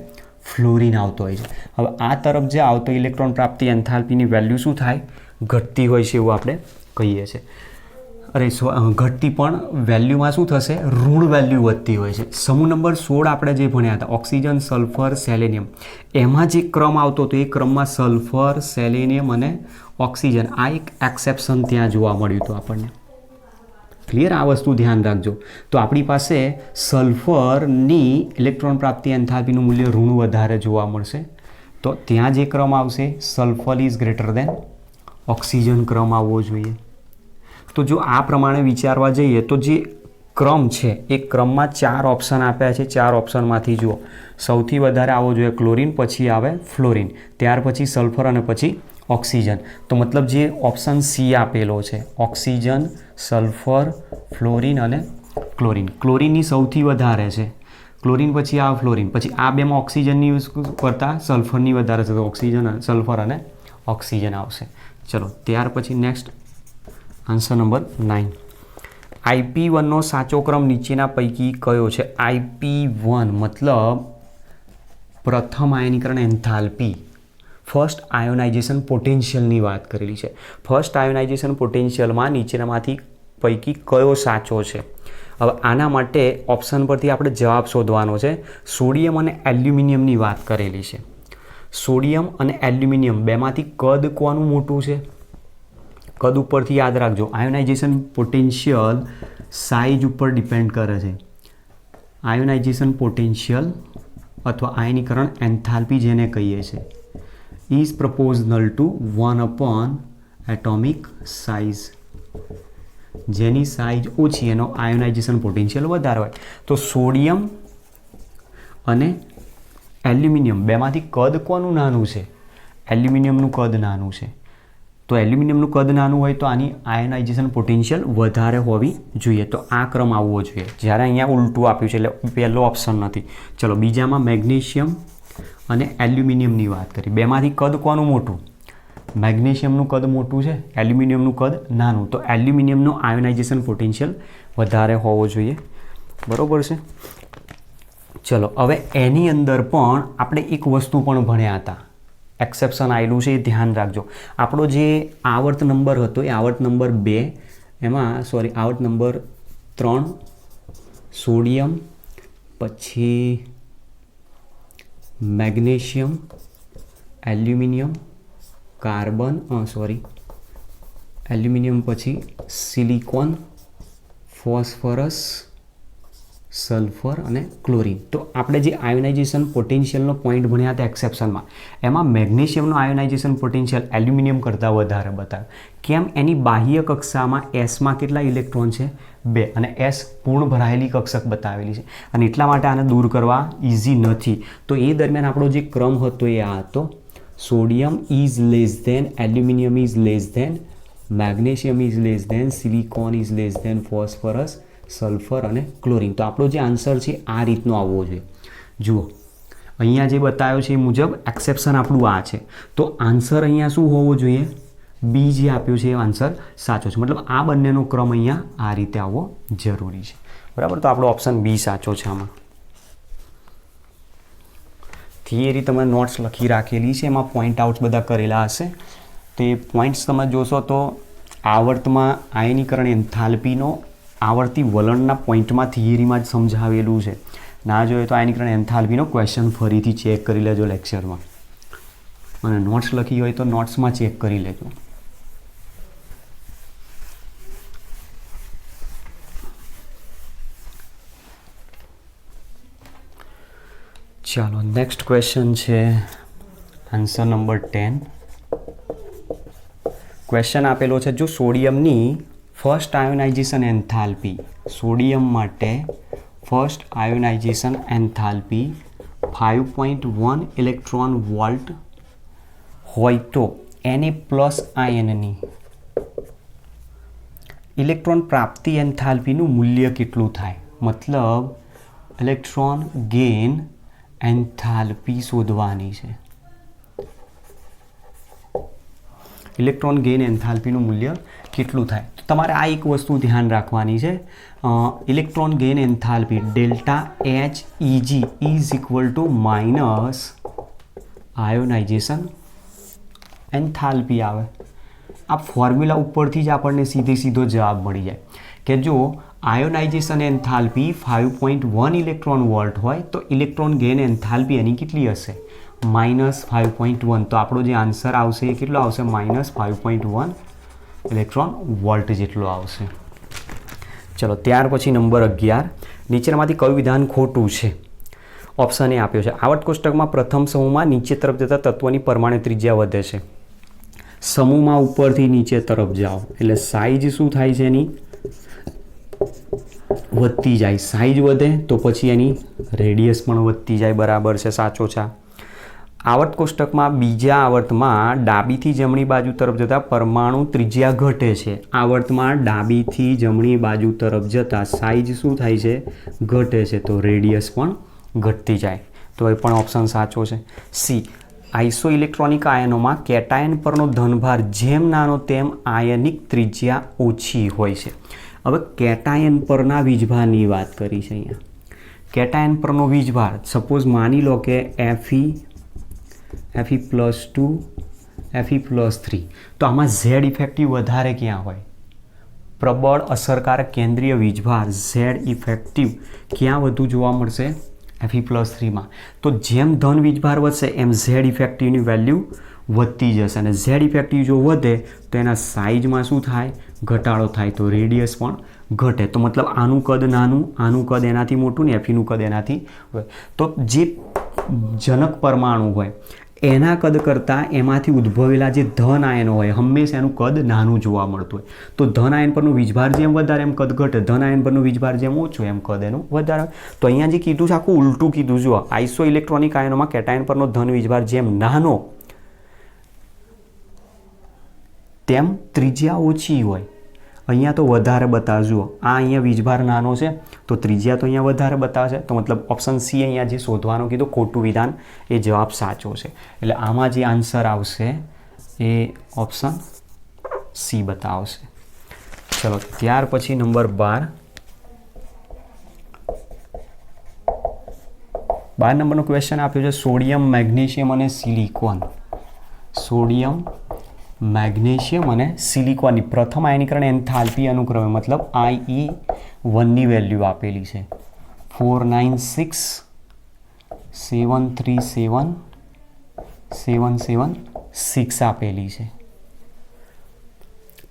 ફ્લોરિન આવતો હોય છે. હવે આ તરફ જે આવતો ઇલેક્ટ્રોન પ્રાપ્તિ એન્થાલ્પીની વેલ્યુ શું થાય? ઘટતી હોય છે એવું આપણે કહીએ છીએ. ઘટતી પણ વેલ્યુમાં શું થશે? ઋણ વેલ્યુ વધતી હોય છે. સમૂહ નંબર 16 આપણે જે ભણ્યા હતા ઓક્સિજન, સલ્ફર, સેલેનિયમ, એમાં જે ક્રમ આવતો હતો એ ક્રમમાં સલ્ફર, સેલેનિયમ અને ઓક્સિજન આ એક એક્સેપ્શન ત્યાં જોવા મળ્યું હતું આપણને. ક્લિયર? આ વસ્તુ ધ્યાન રાખજો. તો આપણી પાસે સલ્ફરની ઇલેક્ટ્રોન પ્રાપ્તિ એન્થાલ્પીનું મૂલ્ય ઋણ વધારે જોવા મળશે. તો ત્યાં જે ક્રમ આવશે sulphur is greater than oxygen ક્રમ આવવો જોઈએ. તો જો આ પ્રમાણે વિચારવા જઈએ તો જે ક્રમ છે એ ક્રમમાં 4 ઓપ્શન આપ્યા છે. 4 ઓપ્શનમાંથી જુઓ સૌથી વધારે આવવો જોઈએ ક્લોરિન, પછી આવે ફ્લોરિન, ત્યાર પછી સલ્ફર અને પછી ઓક્સિજન. તો મતલબ જે ઓપ્શન સી આપેલો છે ઓક્સિજન, સલ્ફર, ફ્લોરિન અને ક્લોરિન. ક્લોરિનની સૌથી વધારે છે. ક્લોરિન પછી આવે ફ્લોરિન, પછી આ બેમાં ઓક્સિજનની યુઝ કરતાં સલ્ફરની વધારે છે. તો ઓક્સિજન, સલ્ફર અને ઓક્સિજન આવશે. ચલો ત્યાર પછી નેક્સ્ટ આન્સર નંબર 9. IP1નો સાચો ક્રમ નીચેના પૈકી કયો છે? IP1 મતલબ પ્રથમ આયનીકરણ એન્થાલ્પી, ફર્સ્ટ આયોનાઇઝેશન પોટેન્શિયલની વાત કરેલી છે. ફર્સ્ટ આયોનાઇઝેશન પોટેન્શિયલમાં નીચેનામાંથી પૈકી કયો સાચો છે? હવે આના માટે ઓપ્શન પરથી આપણે જવાબ શોધવાનો છે. સોડિયમ અને એલ્યુમિનિયમની વાત કરેલી છે. સોડિયમ અને એલ્યુમિનિયમ બેમાંથી કદ કોનું મોટું છે? કદ ઉપરથી યાદ રાખજો, આયોનાઇઝેશન પોટેન્શિયલ સાઇઝ ઉપર ડિપેન્ડ કરે છે. આયોનાઇઝેશન પોટેન્શિયલ અથવા આયનીકરણ એન્થાલ્પી જેને કહીએ છીએ ઇઝ પ્રપોઝનલ ટુ 1 એટોમિક સાઇઝ. જેની સાઇઝ ઓછી એનો આયોનાઇઝેશન પોટેન્શિયલ વધારે હોય. તો સોડિયમ અને એલ્યુમિનિયમ બેમાંથી કદ કોનું નાનું છે? એલ્યુમિનિયમનું કદ નાનું છે. તો એલ્યુમિનિયમનું કદ નાનું હોય તો આની આયોનાઇઝેશન પોટેન્શિયલ વધારે હોવી જોઈએ. તો આ ક્રમ આવવો જોઈએ. જ્યારે અહીંયા ઉલટું આપ્યું છે એટલે પહેલો ઓપ્શન નથી. ચલો બીજામાં મેગ્નેશિયમ અને એલ્યુમિનિયમની વાત કરી. બેમાંથી કદ કોનું મોટું? મેગ્નેશિયમનું કદ મોટું છે, એલ્યુમિનિયમનું કદ નાનું. તો એલ્યુમિનિયમનો આયોનાઇઝેશન પોટેન્શિયલ વધારે હોવો જોઈએ. બરાબર છે. ચલો હવે એની અંદર પણ આપણે એક વસ્તુ પણ ભણ્યા હતા, એક્સેપ્શન આવેલું છે, એ ધ્યાન રાખજો. આપણો જે આવર્ત નંબર હતો એ આવર્ત નંબર 2 એમાં આવર્ત નંબર 3 સોડિયમ, પછી મેગ્નેશિયમ, એલ્યુમિનિયમ, કાર્બન એલ્યુમિનિયમ, પછી સિલિકોન, ફોસ્ફરસ, સલ્ફર અને ક્લોરિન. તો આપણે જે આયોનાઇઝેશન પોટેન્શિયલનો પોઈન્ટ ભણ્યા હતા એક્સેપ્શનમાં, એમાં મેગ્નેશિયમનો આયોનાઇઝેશન પોટેન્શિયલ એલ્યુમિનિયમ કરતાં વધારે બતાવ્યો. કેમ? એની બાહ્ય કક્ષામાં એસમાં કેટલા ઇલેક્ટ્રોન છે? 2, અને એસ પૂર્ણ ભરાયેલી કક્ષક બતાવેલી છે, અને એટલા માટે આને દૂર કરવા ઇઝી નથી. તો એ દરમિયાન આપણો જે ક્રમ હતો એ આ હતો: sodium is less than, aluminium is less than, magnesium is less than, silicon is less than, phosphorus, sulphur અને ક્લોરિન. તો આપણો જે આન્સર છે આ રીતનો આવવો જોઈએ. જુઓ અહીંયા જે બતાવ્યો છે એ મુજબ એક્સેપ્શન આપણું આ છે. તો આન્સર અહીંયા શું હોવો જોઈએ? બી જે આપ્યું છે એ આન્સર સાચો છે. મતલબ આ બંનેનો ક્રમ અહીંયા આ રીતે આવવો જરૂરી છે. બરાબર. તો આપણો ઓપ્શન બી સાચો છે. આમાં થિયરી તમે નોટ્સ લખી રાખેલી છે, એમાં પોઈન્ટ આઉટ્સ બધા કરેલા હશે. તો એ પોઈન્ટ્સ તમે જોશો તો આવર્તમાં આયનીકરણ એન્થાલ્પીનો આવર્તી વલણના પોઈન્ટમાં થિયરીમાં જ સમજાવેલું છે. ના જોઈએ તો આયનીકરણ એન્થાલ્પીનો ક્વેશ્ચન ફરીથી ચેક કરી લેજો લેક્ચરમાં, અને નોટ્સ લખી હોય તો નોટ્સમાં ચેક કરી લેજો. ચાલો નેક્સ્ટ ક્વેશ્ચન છે આન્સર નંબર 10. ક્વેશ્ચન આપેલો છે, જો સોડિયમની ફર્સ્ટ આયોનાઇઝેશન એન્થાલ્પી, સોડિયમ માટે first ionisation enthalpy 5.1 electron volt હોય તો Na+ આયનની ઇલેક્ટ્રોન પ્રાપ્તિ એન્થાલ્પીનું મૂલ્ય કેટલું થાય? મતલબ ઇલેક્ટ્રોન ગેઇન એન્થાલ્પી શોધવાની છે. ઇલેક્ટ્રોન ગેઇન એન્થાલ્પીનું મૂલ્ય કેટલું થાય? તો તમારે આ એક વસ્તુ ધ્યાન રાખવાની છે. Electron gain enthalpy delta Heg is equal two minus ionisation enthalpy આવે. આ ફોર્મ્યુલા ઉપરથી જ આપણને સીધો જવાબ મળી જાય કે જો આયોનાઇઝેશન એન્થાલ્પી 5.1 ઇલેક્ટ્રોન વોલ્ટ હોય તો ઇલેક્ટ્રોન ગેઇન એન્થાલ્પી એની કેટલી હશે? -5.1. તો આપણો જે આન્સર આવશે એ કેટલો આવશે? -5.1 ઇલેક્ટ્રોન વોલ્ટ જેટલો આવશે. ચલો ત્યાર પછી નંબર 11, નીચેનામાંથી કયું વિધાન ખોટું છે? ઓપ્શન એ આપ્યો છે, આવર્ત કોષ્ટકમાં પ્રથમ સમૂહમાં નીચે તરફ જતા તત્વની પરમાણુ ત્રિજ્યા વધે છે. સમૂહમાં ઉપરથી નીચે તરફ જાઓ એટલે સાઇઝ શું થાય છે? એની વધતી જાય. સાઇઝ વધે તો પછી એની રેડિયસ પણ વધતી જાય. બરાબર છે, સાચો છે. આવર્ત કોષ્ટકમાં બીજા આવર્તમાં ડાબીથી જમણી બાજુ તરફ જતાં પરમાણુ ત્રિજ્યા ઘટે છે. આવર્તમાં ડાબીથી જમણી બાજુ તરફ જતાં સાઇઝ શું થાય છે? ઘટે છે. તો રેડિયસ પણ ઘટતી જાય. તો એ પણ ઓપ્શન સાચો છે. સી, આઇસો ઇલેક્ટ્રોનિક આયનોમાં કેટાયન પરનો ધનભાર જેમ નાનો તેમ આયનિક ત્રિજ્યા ઓછી હોય છે. હવે કેટાયન પરના વીજભારની વાત કરી છે અહીંયા. કેટાયન પરનો વીજભાર સપોઝ માની લો કે Fe+2 Fe+3, તો આમાં ઝેડ ઇફેક્ટિવ વધારે ક્યાં હોય? પ્રબળ અસરકારક કેન્દ્રીય વીજભાર ઝેડ ઇફેક્ટિવ ક્યાં વધુ જોવા મળશે? Fe+3માં. તો જેમ ધન વીજભાર વધશે એમ ઝેડ ઇફેક્ટિવની વેલ્યુ વધતી જશે, અને ઝેડ ઇફેક્ટિવ જો વધે તો એના સાઇઝમાં શું થાય? ઘટાડો થાય, તો રેડિયસ પણ ઘટે. તો મતલબ આનું કદ નાનું, આનું કદ એનાથી મોટું ને Feનું કદ એનાથી હોય. તો જે જનક પરમાણુ હોય એના કદ કરતાં એમાંથી ઉદ્ભવેલા જે ધન આયનો હોય હંમેશા એનું કદ નાનું જોવા મળતું હોય. તો ધન આયન પરનું વીજભાર જેમ વધારે એમ કદ ઘટે, ધન આયન પરનું વીજભાર જેમ ઓછું એમ કદ એનું વધારે. તો અહીંયા જે કીધું છે આખું ઉલટું કીધું. જુઓ, આઇસો ઇલેક્ટ્રોનિક આયનોમાં કેટાયન પરનો ધન વીજભાર જેમ નાનો તેમ ત્રિજ્યા ઓછી હોય. અહીંયા તો વધારે બતાવે. જુઓ, આ અહીંયા વીજભાર નાનો છે તો ત્રિજ્યા તો અહીંયા વધારે બતાવશે. તો મતલબ ઓપ્શન સી અહીંયા જે શોધવાનું કીધું ખોટું વિધાન એ જવાબ સાચો છે. એટલે આમાં જે આન્સર આવશે એ ઓપ્શન સી બતાવશે. ચલો, ત્યાર પછી નંબર 12. 12 નંબરનો ક્વેશ્ચન આપ્યો છે સોડિયમ, મેગ્નેશિયમ અને સિલિકોન. સોડિયમ, મેગ્નેશિયમ અને સિલિકોનની પ્રથમ આયનીકરણ એન્થાલ્પી અનુક્રમે મતલબ IE1ની વેલ્યુ આપેલી છે 496, 737, 776 આપેલી છે.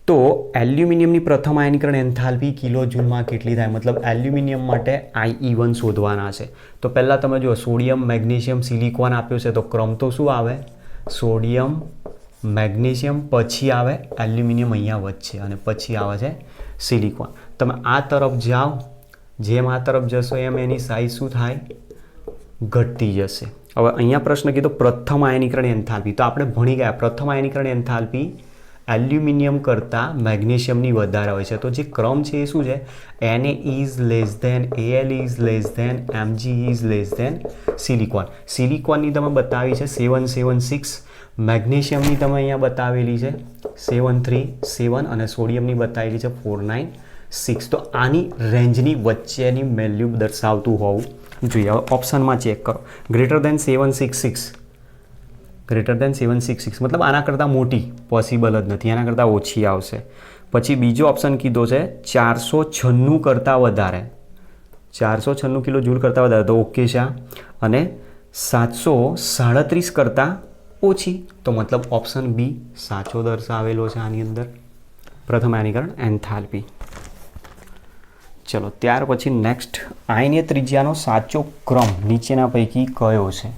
તો એલ્યુમિનિયમની પ્રથમ આયનીકરણ એન્થાલ્પી કિલો જૂલમાં કેટલી થાય? મતલબ એલ્યુમિનિયમ માટે IE1 શોધવાના છે. તો પહેલાં તમે જુઓ, સોડિયમ, મેગ્નેશિયમ, સિલિકોન આપ્યો છે, તો ક્રમ તો શું આવે? સોડિયમ, મેગ્નેશિયમ, પછી આવે એલ્યુમિનિયમ અહીંયા વચ્ચે, અને પછી આવે છે સિલિકોન. તમે આ તરફ જાઓ, જેમ આ તરફ જશો એમ એની સાઇઝ શું થાય? ઘટતી જશે. હવે અહીંયા પ્રશ્ન કીધો પ્રથમ આયનીકરણ એન્થાલ્પી. તો આપણે ભણી ગયા પ્રથમ આયનીકરણ એન્થાલ્પી એલ્યુમિનિયમ કરતાં મેગ્નેશિયમની વધારે હોય છે. તો જે ક્રમ છે એ શું છે? Na is less than Al is less than Mg is less than silicon. સિલિકોનની તમે બતાવી છે 776, મેગ્નેશિયમની તમે અહીંયા બતાવેલી છે 737, અને સોડિયમની બતાવેલી છે 496. તો આની રેન્જની વચ્ચેની વેલ્યુ દર્શાવતું હોવું જોઈએ. હવે ઓપ્શનમાં ચેક કરો. ગ્રેટર દેન 766, ગ્રેટર દેન 766 મતલબ આના કરતાં મોટી પોસિબલ જ નથી, આના કરતાં ઓછી આવશે. પછી બીજો ઓપ્શન કીધો છે 496 કરતાં વધારે, 496 કિલો જૂલ કરતાં વધારે, તો ઓકે છે. અને 737 કરતાં ઓછી, તો મતલબ ઓપ્શન બી સાચો દર્શાવેલો છે આની અંદર પ્રથમ આયનીકરણ એન્થાલ્પી. ચલો, ત્યાર પછી નેક્સ્ટ, આયનીય ત્રિજ્યાનો સાચો ક્રમ નીચેના પૈકી કયો છે?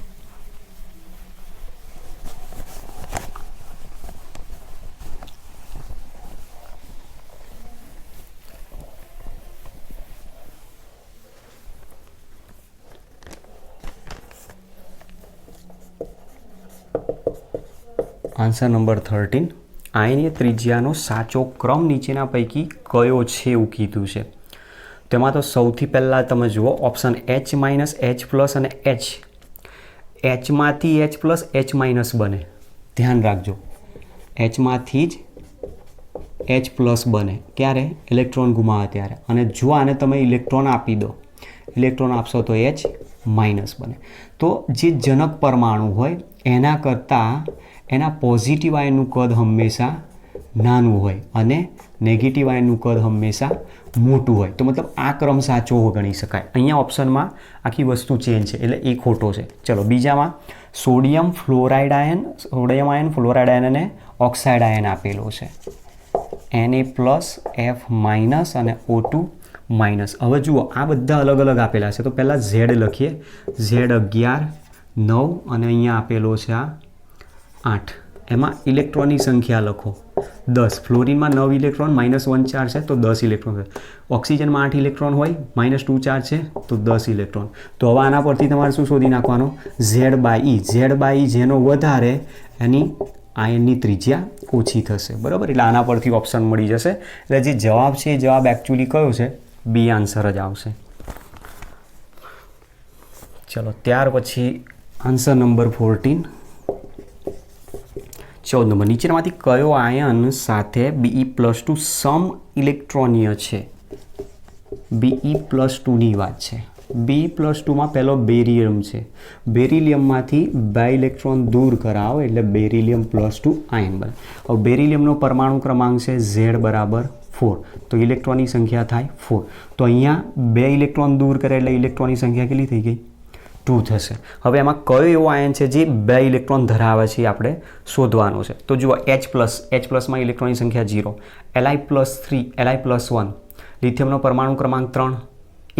Answer number 13. આયનીય ત્રિજ્યાનો સાચો ક્રમ નીચેના પૈકી કયો છે એવું કીધું છે. તેમાં તો સૌથી પહેલાં તમે જુઓ ઓપ્શન H-, H+, અને H. Hમાંથી H+, H- બને. ધ્યાન રાખજો, Hમાંથી જ H+ બને. ક્યારે? ઇલેક્ટ્રોન ગુમાવે ત્યારે. અને જો આને તમે ઇલેક્ટ્રોન આપી દો, ઇલેક્ટ્રોન આપશો તો H- બને. તો જે જનક પરમાણુ હોય એના કરતાં એના પોઝિટિવ આયનનું કદ હંમેશા નાનું હોય અને નેગેટિવ આયનનું કદ હંમેશા મોટું હોય. તો મતલબ આ ક્રમ સાચો ગણી શકાય. અહીંયા ઓપ્શનમાં આખી વસ્તુ ચેન્જ છે એટલે એ ખોટો છે. ચલો, બીજામાં sodium fluoride ion, sodium ion, fluoride ion અને ઓક્સાઇડ આયન આપેલો છે Na+, F- અને O2-. હવે જુઓ, આ બધા અલગ અલગ આપેલા છે. તો પહેલાં Z લખીએ, Z11, 9, અને અહીંયા આપેલો છે આ 8. એમાં ઇલેક્ટ્રોનની સંખ્યા લખો 10. ફ્લોરિનમાં 9 ઇલેક્ટ્રોન, -1 ચાર્જ છે તો 10 ઇલેક્ટ્રોન છે. ઓક્સિજનમાં 8 ઇલેક્ટ્રોન હોય, -2 ચાર્જ છે તો 10 ઇલેક્ટ્રોન. તો હવે આના પરથી તમારે શું શોધી નાખવાનો? Z/E. Z/E જેનો વધારે એની આયનની ત્રિજ્યા ઓછી થશે. બરાબર? એટલે આના પરથી ઓપ્શન મળી જશે. એટલે જે જવાબ છે એ જવાબ એકચ્યુઅલી કયો છે? બી આન્સર જ આવશે. ચલો, ત્યાર પછી આન્સર નંબર 14. 14 નંબર, નીચેનામાંથી કયો આયન સાથે Be+2 સમ ઇલેક્ટ્રોનીય છે? Be+2ની વાત છે. B+2માં પહેલો બેરિલિયમ છે. બેરિલિયમમાંથી 2 ઇલેક્ટ્રોન દૂર કરાવો એટલે બેરિલિયમ +2 આયન બને. હવે બેરિલિયમનો પરમાણુ ક્રમાંક છે Z બરાબર 4, તો ઇલેક્ટ્રોનની સંખ્યા થાય 4. તો અહીંયા 2 ઇલેક્ટ્રોન દૂર કરે એટલે ઇલેક્ટ્રોનની સંખ્યા કેટલી થઈ ગઈ? 2 થશે. હવે એમાં કયો એવો આયન છે જે 2 ઇલેક્ટ્રોન ધરાવે છે આપણે શોધવાનો છે. તો જુઓ H+માં ઇલેક્ટ્રોનની સંખ્યા 0, Li+3, Li+1, લિથિયમનો પરમાણુ ક્રમાંક 3,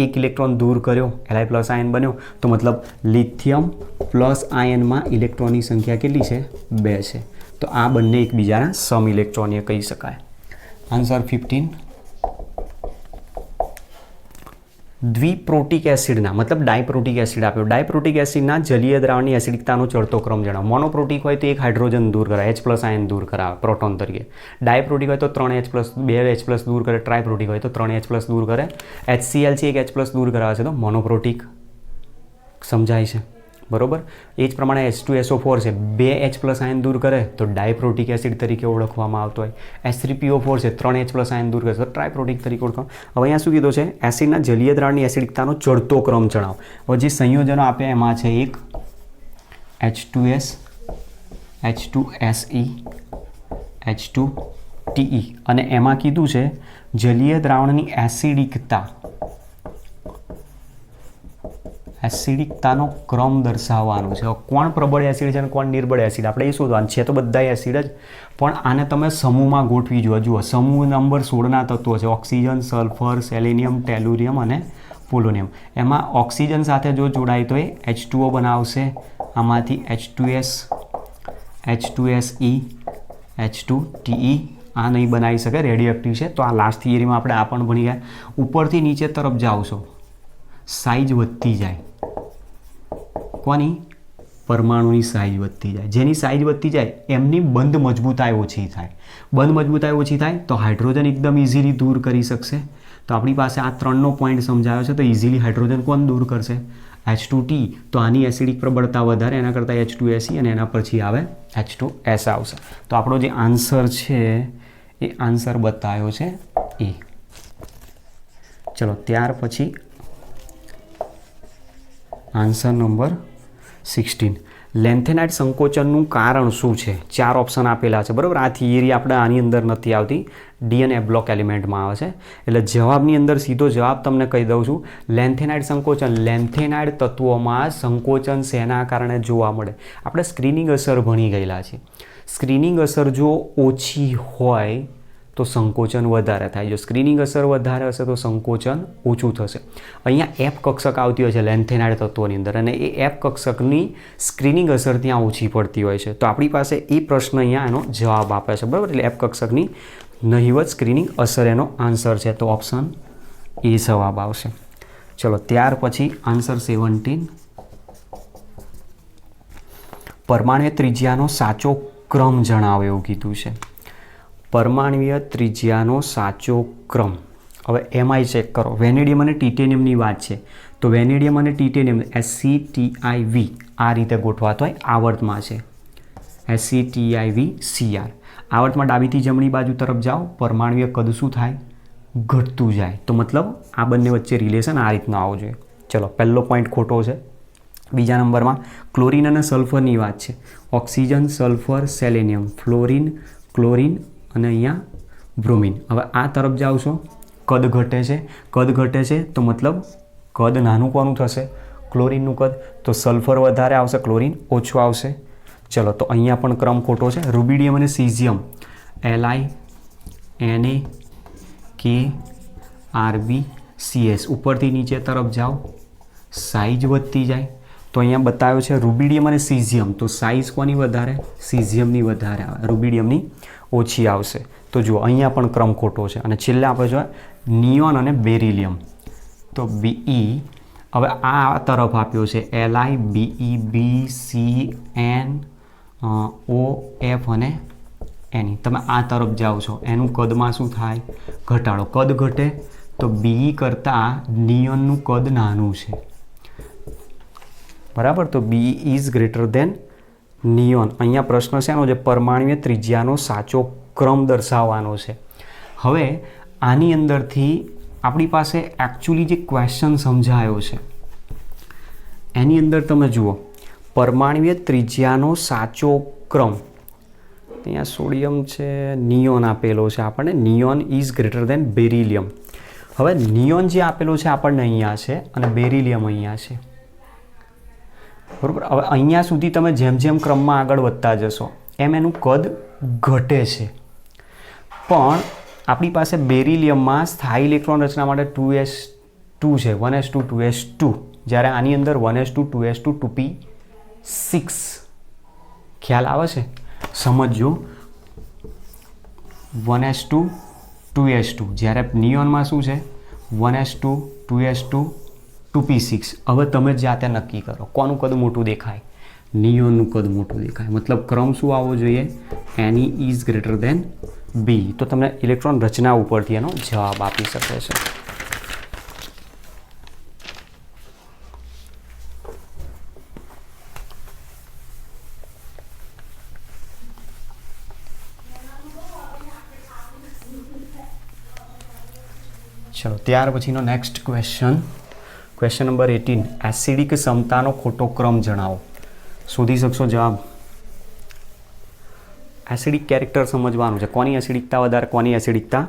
1 ઇલેક્ટ્રોન દૂર કર્યો, Li+ આયન બન્યો, તો મતલબ લિથિયમ પ્લસ આયનમાં ઇલેક્ટ્રોનની સંખ્યા કેટલી છે? 2 છે. તો આ બંને એકબીજાના સમ ઇલેક્ટ્રોનીય કહી શકાય. આન્સર 15. દ્વિપ્રોટિક એસિડના મતલબ ડાયપ્રોટિક એસિડ આપ્યો. ડાયપ્રોટિક એસિડના જલીય દ્રાવણની એસિડિકતાનો ચડતો ક્રમ જણાવો. મોનોપ્રોટિક હોય તો 1 હાઇડ્રોજન દૂર કરાવે, H+ આયન દૂર કરાવે પ્રોટોન તરીકે. ડાયપ્રોટિક હોય તો 3H+, 2H+ દૂર કરે. ટ્રાયપ્રોટિક હોય તો 3H+ દૂર કરે. HCl છે 1 H+ દૂર કરાવે છે તો મોનોપ્રોટિક. સમજાય છે બરોબર? એ જ પ્રમાણે H2SO4 છે 2H+ આયન દૂર કરે તો ડાયપ્રોટિક એસિડ તરીકે ઓળખવામાં આવતો હોય. H3PO4 છે 3H+ આયન દૂર કરે તો ટ્રાયપ્રોટિક તરીકે ઓળખવામાં. હવે અહીંયા શું કીધું છે? એસિડના જલીય દ્રાવણની એસિડિકતાનો ચડતો ક્રમ જણાવો. હવે જે સંયોજનો આપ્યા એમાં છે એક H2S, H2Se, H2Te અને એમાં કીધું છે જલીય દ્રાવણની એસિડિકતાનો ક્રમ દર્શાવવાનો છે. કોણ પ્રબળ એસિડ છે અને કોણ નિર્બળ એસિડ આપણે એ શોધવાનું છે. તો બધા એસિડ જ, પણ આને તમે સમૂહમાં ગોઠવી જુઓ. સમૂહ નંબર 16ના તત્વો છે ઓક્સિજન, સલ્ફર, સેલેનિયમ, ટેલુરિયમ અને પોલોનિયમ. એમાં ઓક્સિજન સાથે જો જોડાય તો એ H2O બનાવશે. આમાંથી H2S, H2Se, H2Te આ નહીં બનાવી શકે, રેડિયોએક્ટિવ છે. તો આ લાસ્ટ થિયરીમાં આપણે આ પણ ભણી ગયા. ઉપરથી નીચે તરફ જાઓ છો સાઇઝ વધતી જાય. કોની? પરમાણુની સાઇઝ વધતી જાય. જેની સાઇઝ વધતી જાય એમની બંધ મજબૂતાઈ ઓછી થાય. બંધ મજબૂતાઈ ઓછી થાય તો હાઇડ્રોજન એકદમ ઇઝીલી દૂર કરી શકશે. તો આપણી પાસે આ 3નો પોઈન્ટ સમજાયો છે. તો ઇઝીલી હાઇડ્રોજન કોણ દૂર કરશે? H2T. તો આની એસિડિક પ્રબળતા વધારે, એના કરતાં H2Se અને એના પછી આવે H2S આવશે. તો આપણો જે આન્સર છે એ આન્સર બતાવ્યો છે એ. ચલો ત્યાર પછી આન્સર નંબર 16. લેન્થેનાઇટ સંકોચનનું કારણ શું છે? 4 ઓપ્શન આપેલા છે બરાબર. આ થિયરી આપણે આની અંદર નથી આવતી, ડી અને એફ બ્લોક એલિમેન્ટમાં આવે છે. એટલે જવાબની અંદર સીધો જવાબ તમને કહી દઉં છું. લેન્થેનાઇટ સંકોચન, લેન્થેનાઇટ તત્વોમાં સંકોચન શેના કારણે જોવા મળે? આપણે સ્ક્રીનિંગ અસર ભણી ગયેલા છે. સ્ક્રીનિંગ અસર જો ઓછી હોય તો સંકોચન વધારે થાય. જો સ્ક્રીનિંગ અસર વધારે હશે તો સંકોચન ઓછું થશે. અહીંયા એફ કક્ષક આવતી હોય છે લેન્થેનાઇટ તત્વોની અંદર અને એ એફ કક્ષકની સ્ક્રીનિંગ અસર ત્યાં ઓછી પડતી હોય છે. તો આપણી પાસે એ પ્રશ્ન અહીંયા એનો જવાબ આપે છે બરાબર. એટલે એફ કક્ષકની નહિવત સ્ક્રીનિંગ અસર એનો આન્સર છે. તો ઓપ્શન એ જવાબ આવશે. ચલો ત્યાર પછી આન્સર 17. પરમાણ્વીય ત્રિજ્યાનો સાચો ક્રમ જણાવો એવું કીધું છે. પરમાણ્વીય ત્રિજ્યાનો સાચો ક્રમ. હવે એમાં ચેક કરો. વેનેડિયમ અને ટિટેનિયમની વાત છે તો વેનેડિયમ અને ટિટેનિયમ SCTIV આ રીતે ગોઠવાતો હોય આવર્તમાં છે. SCTIV-CR. આવર્તમાં ડાબીથી જમણી બાજુ તરફ જાઓ, પરમાણ્વીય કદ શું થાય? ઘટતું જાય. તો મતલબ આ બંને વચ્ચે રિલેશન આ રીતના આવવું જોઈએ. ચલો પહેલો પોઈન્ટ ખોટો છે. બીજા નંબરમાં ક્લોરિન અને સલ્ફરની વાત છે. Oxygen, sulphur, selenium, fluorine, chlorine અને અહીંયા બ્રોમિન. હવે આ તરફ જાઓ છો કદ ઘટે છે. કદ ઘટે છે તો મતલબ કદ નાનું કોનું થશે? ક્લોરિનનું કદ. તો સલ્ફર વધારે આવશે, ક્લોરિન ઓછું આવશે. ચલો તો અહીંયા પણ ક્રમ ખોટો છે. રૂબિડિયમ અને સીઝિયમ LiNaKRbCs. ઉપરથી નીચે તરફ જાઓ સાઇઝ વધતી જાય. તો અહીંયા બતાવ્યો છે રૂબિડિયમ અને સીઝિયમ. તો સાઇઝ કોની વધારે? સીઝિયમની વધારે આવે, રૂબિડિયમની ઓછી આવશે. તો જુઓ અહીંયા પણ ક્રમ ખોટો છે. અને છેલ્લે આપણે જોઈએ નિયોન અને બેરિલિયમ. તો BE હવે આ તરફ આપ્યો છે LiBeBCNOF અને એની. તમે આ તરફ જાઓ છો એનું કદમાં શું થાય? ઘટાડો. કદ ઘટે તો BE કરતાં નિયોનનું કદ નાનું છે બરાબર. તો BE is greater than neon. અહીંયા પ્રશ્ન શેનો છે? પરમાણ્વીય ત્રિજ્યાનો સાચો ક્રમ દર્શાવવાનો છે. હવે આની અંદરથી આપણી પાસે એકચ્યુઅલી જે ક્વેશ્ચન સમજાયો છે એની અંદર તમે જુઓ પરમાણ્વીય ત્રિજ્યાનો સાચો ક્રમ, અહીંયા સોડિયમ છે, નિયોન આપેલો છે આપણને, neon is greater than beryllium. હવે નિયોન જે આપેલો છે આપણને અહીંયા છે અને બેરિલિયમ અહીંયા છે, બરાબર. હવે અહીંયા સુધી તમે જેમ જેમ ક્રમમાં આગળ વધતા જશો એમ એનું કદ ઘટે છે, પણ આપણી પાસે બેરિલિયમમાં સ્થાયી ઇલેક્ટ્રોન રચના માટે 2s2 છે, 1s2 2s2, જ્યારે આની અંદર 1s2 2s2 2p6. ખ્યાલ આવે છે? સમજો. 1s2 2s2, જ્યારે નિયોનમાં શું છે 1s2 2s2 2p6. હવે તમે જાતે નક્કી કરો કોનું કદ મોટું દેખાય. નિયોનનું કદ મોટું દેખાય, મતલબ ક્રમ શું આવવો જોઈએ, એની ઇઝ ગ્રેટર દેન બી. તો તમને ઇલેક્ટ્રોન રચના ઉપરથી એનો જવાબ આપી શકે છે. ચલો ત્યાર પછીનો નેક્સ્ટ ક્વેશ્ચન નંબર 18. એસિડિક ક્ષમતાનો ખોટો ક્રમ જણાવો. શોધી શકશો જવાબ. એસિડિક કેરેક્ટર સમજવાનું છે, કોની એસિડિકતા વધારે કોની એસિડિકતા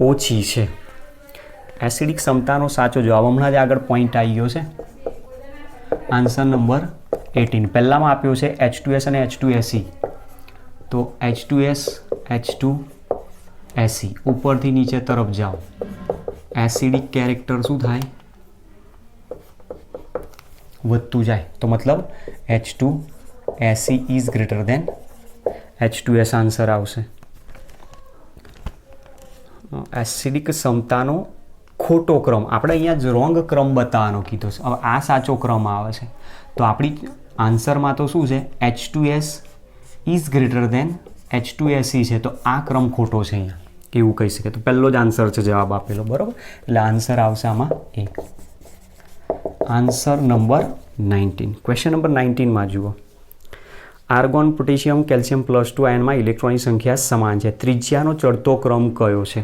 ઓછી છે. એસિડિક ક્ષમતાનો સાચો જવાબ હમણાં જ આગળ પોઈન્ટ આવી ગયો છે. Answer number 18. પહેલામાં આપ્યો છે H2S અને H2SE, તો H2S H2SE ઉપરથી નીચે તરફ જાઓ, એસિડિક કેરેક્ટર શું થાય, વધતું જાય. તો મતલબ H2SE is greater than H2S answer આવશે. એસિડિક ક્ષમતાનો ખોટો ક્રમ, આપણે અહીંયા જ રોંગ ક્રમ બતાવવાનો કીધો છે. હવે આ સાચો ક્રમ આવે છે, તો આપણી આન્સરમાં તો શું છે H2S is greater than H2SE છે, તો આ ક્રમ ખોટો છે અહીંયા, એવું કહી શકે. તો પહેલો જ આન્સર છે જવાબ આપેલો, બરાબર. એટલે આન્સર આવશે આમાં A. Answer number 19. Question number 19માં જુઓ. આર્ગોન પોટેશિયમ કેલ્શિયમ +2 આયનમાં ઇલેક્ટ્રોનની સંખ્યા સમાન છે, ત્રિજ્યાનો ચડતો ક્રમ કયો છે.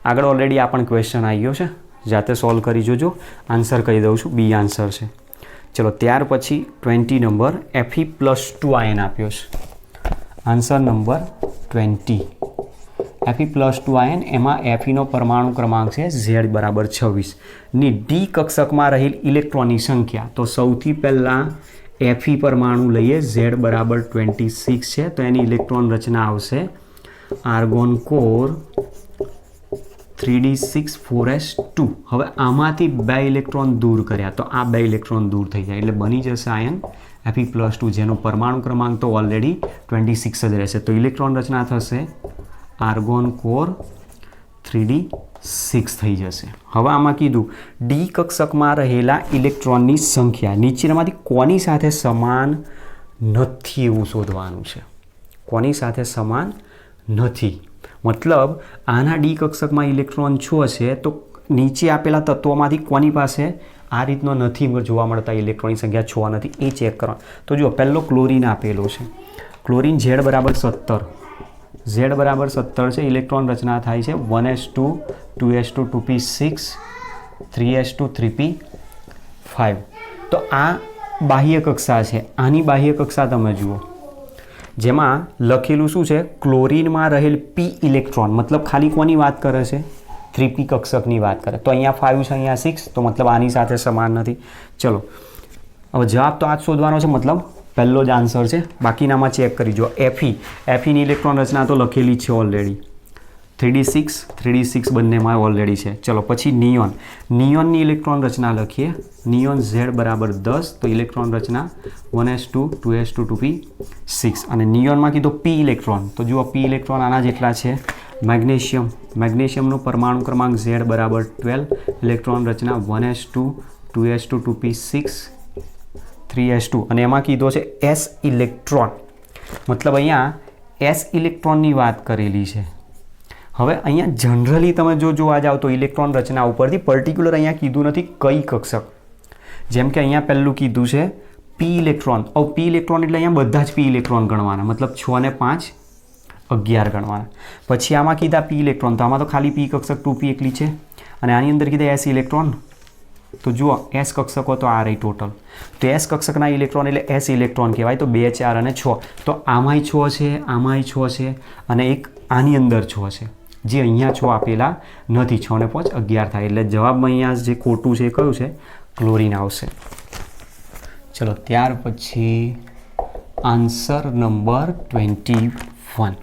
આગળ ઓલરેડી આ પણ ક્વેશ્ચન આવી ગયો છે, જાતે સોલ્વ કરી જોજો. આન્સર કહી દઉં છું, બી આન્સર છે. ચલો ત્યાર પછી 20 નંબર Fe+2 આયન આપ્યો છે. Answer number 20. Fe+2 આયન, એમાં Feનો પરમાણુ ક્રમાંક છે Z બરાબર 26 ની ડી કક્ષકમાં રહેલ ઇલેક્ટ્રોનની સંખ્યા. તો સૌથી પહેલાં Fe પરમાણુ લઈએ, Z બરાબર 26 છે, તો એની ઇલેક્ટ્રોન રચના આવશે આર્ગોન કોર 3d6 4s2. હવે આમાંથી 2 ઇલેક્ટ્રોન દૂર કર્યા, તો આ 2 ઇલેક્ટ્રોન દૂર થઈ જાય, એટલે બની જશે આયન Fe+2, જેનો પરમાણુ ક્રમાંક તો ઓલરેડી 26 જ રહેશે. તો ઇલેક્ટ્રોન રચના થશે આર્ગોન કોર 3d6 થઈ જશે. હવે આમાં કીધું ડી કક્ષકમાં રહેલા ઇલેક્ટ્રોનની સંખ્યા નીચેનામાંથી કોની સાથે સમાન નથી એવું શોધવાનું છે. કોની સાથે સમાન નથી, મતલબ આના ડી કક્ષકમાં ઇલેક્ટ્રોન 6 છે, તો નીચે આપેલા તત્વોમાંથી કોની પાસે આ રીતનો નથી જોવા મળતા ઇલેક્ટ્રોનની સંખ્યા 6 નથી, એ ચેક કરો. તો જુઓ, પહેલો ક્લોરીન આપેલો છે, ક્લોરીન Z બરાબર 17, Z બરાબર 17 છે. ઇલેક્ટ્રોન રચના થાય છે 1s2 2s2 2p6 3s2 3p5. તો આ બાહ્ય કક્ષા છે. આની બાહ્ય કક્ષા તમે જુઓ, જેમાં લખેલું શું છે, ક્લોરીનમાં રહેલ p ઇલેક્ટ્રોન, મતલબ ખાલી કોની વાત કરે છે, 3p કક્ષકની વાત કરે. તો અહીંયા 5 છે, અહીંયા 6, તો મતલબ આની સાથે સમાન નથી. ચલો હવે જવાબ તો આ જ શોધવાનો છે, મતલબ પહેલો જ આન્સર છે. બાકીનામાં ચેક કરી જો. Feની ઇલેક્ટ્રોન રચના તો લખેલી છે ઓલરેડી, 3d6 બંનેમાં ઓલરેડી છે. ચલો પછી નિયોનની ઇલેક્ટ્રોન રચના લખીએ. નિયોન Z બરાબર 10, તો ઇલેક્ટ્રોન રચના 1s2 2s2 2p6. અને નિયોનમાં કીધું p ઇલેક્ટ્રોન, તો જુઓ p ઇલેક્ટ્રોન આના જેટલા છે. મેગ્નેશિયમનો પરમાણુ ક્રમાંક Z બરાબર 12, ઇલેક્ટ્રોન રચના 1s2 2s2 2p6 3s2. અને એમાં કીધો છે s ઇલેક્ટ્રોન, મતલબ અહીંયા s ઇલેક્ટ્રોનની વાત કરેલી છે. હવે અહીંયા જનરલી તમે જો જોવા જાઓ તો ઇલેક્ટ્રોન રચના ઉપરથી પર્ટિક્યુલર અહીંયા કીધું નથી કઈ કક્ષક. જેમ કે અહીંયા પહેલું કીધું છે p ઇલેક્ટ્રોન. p ઇલેક્ટ્રોન એટલે અહીંયા બધા જ p ઇલેક્ટ્રોન ગણવાના, મતલબ 6 ને 5 11 ગણવાના. પછી આમાં કીધા p ઇલેક્ટ્રોન, તો આમાં તો ખાલી p કક્ષક 2p એકલી છે. અને આની અંદર કીધા s ઇલેક્ટ્રોન, તો જુઓ એસ કક્ષકો તો આ રહી ટોટલ, તો એસ કક્ષકના ઇલેક્ટ્રોન એટલે એસ ઇલેક્ટ્રોન કહેવાય. તો 2 4 અને 6, તો આમાંય 6 છે, આમાંય 6 છે અને એક આની અંદર 6 છે, જે અહીંયા 6 આપેલા નથી. 6 ને 5 11 થાય, એટલે જવાબમાં અહીંયા જે ખોટું છે એ કયું છે? ક્લોરીન આવશે. ચલો ત્યાર પછી આન્સર નંબર 21.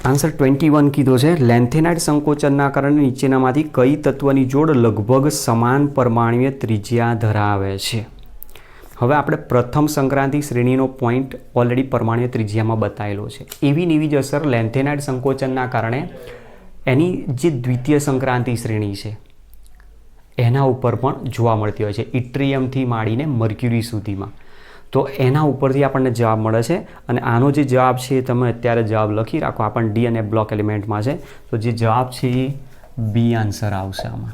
આન્સર 21 કીધો છે, લેન્થેનાઇડ સંકોચનના કારણે નીચેનામાંથી કઈ તત્વની જોડ લગભગ સમાન પરમાણુય ત્રિજ્યા ધરાવે છે? હવે આપણે પ્રથમ સંક્રાંતિ શ્રેણીનો પોઈન્ટ ઓલરેડી પરમાણુય ત્રિજ્યામાં બતાવેલો છે. એવી ને એવી જ અસર લેન્થેનાઇડ સંકોચનના કારણે એની જે દ્વિતીય સંક્રાંતિ શ્રેણી છે એના ઉપર પણ જોવા મળતી હોય છે, ઇટ્રિયમથી માંડીને મર્ક્યુરી સુધીમાં. તો એના ઉપરથી આપણને જવાબ મળે છે અને આનો જે જવાબ છે એ તમે અત્યારે જવાબ લખી રાખો. આપણને ડી અને બ્લોક એલિમેન્ટમાં છે, તો જે જવાબ છે એ બી આન્સર આવશે આમાં.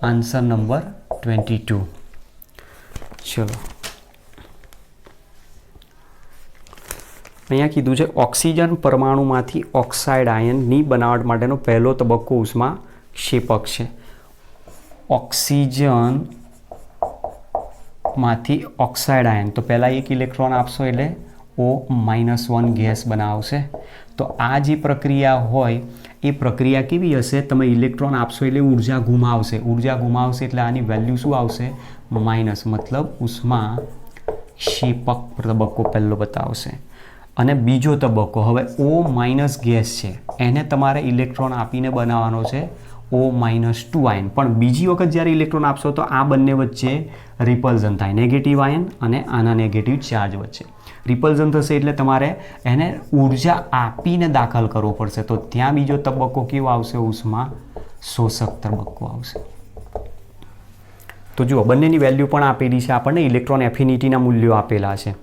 Answer number 22. ચલો અહીંયા કીધું છે ઓક્સિજન પરમાણુમાંથી ઓક્સાઇડ આયનની બનાવટ માટેનો પહેલો તબક્કો ઉષ્માક્ષેપક છે. ઓક્સિજન માંથી ઓક્સાઇડ આયન, તો પહેલાં એક ઇલેક્ટ્રોન આપશો એટલે O-1 ગેસ બનાવશે. તો આ જે પ્રક્રિયા હોય એ પ્રક્રિયા કેવી હશે? તમે ઇલેક્ટ્રોન આપશો એટલે ઉર્જા ગુમાવશે, ઉર્જા ગુમાવશે એટલે આની વેલ્યુ શું આવશે? માઇનસ, મતલબ ઉષ્માક્ષેપક તબક્કો પહેલો બતાવશે. અને બીજો તબક્કો હવે O- ગેસ છે, એને તમારે ઇલેક્ટ્રોન આપીને બનાવવાનો છે O-2 આયન. પણ બીજી વખત જ્યારે ઇલેક્ટ્રોન આપશો તો આ બંને વચ્ચે રિપલ્ઝન થાય, નેગેટિવ આયન અને આના નેગેટિવ ચાર્જ વચ્ચે રિપલ્ઝન થશે, એટલે તમારે એને ઉર્જા આપીને દાખલ કરવો પડશે. તો ત્યાં બીજો તબક્કો કેવો આવશે? ઉષ્મા શોષક તબક્કો આવશે. તો જુઓ બંનેની વેલ્યુ પણ આપેલી છે આપણને, ઇલેક્ટ્રોન એફિનિટીના મૂલ્યો આપેલા છે,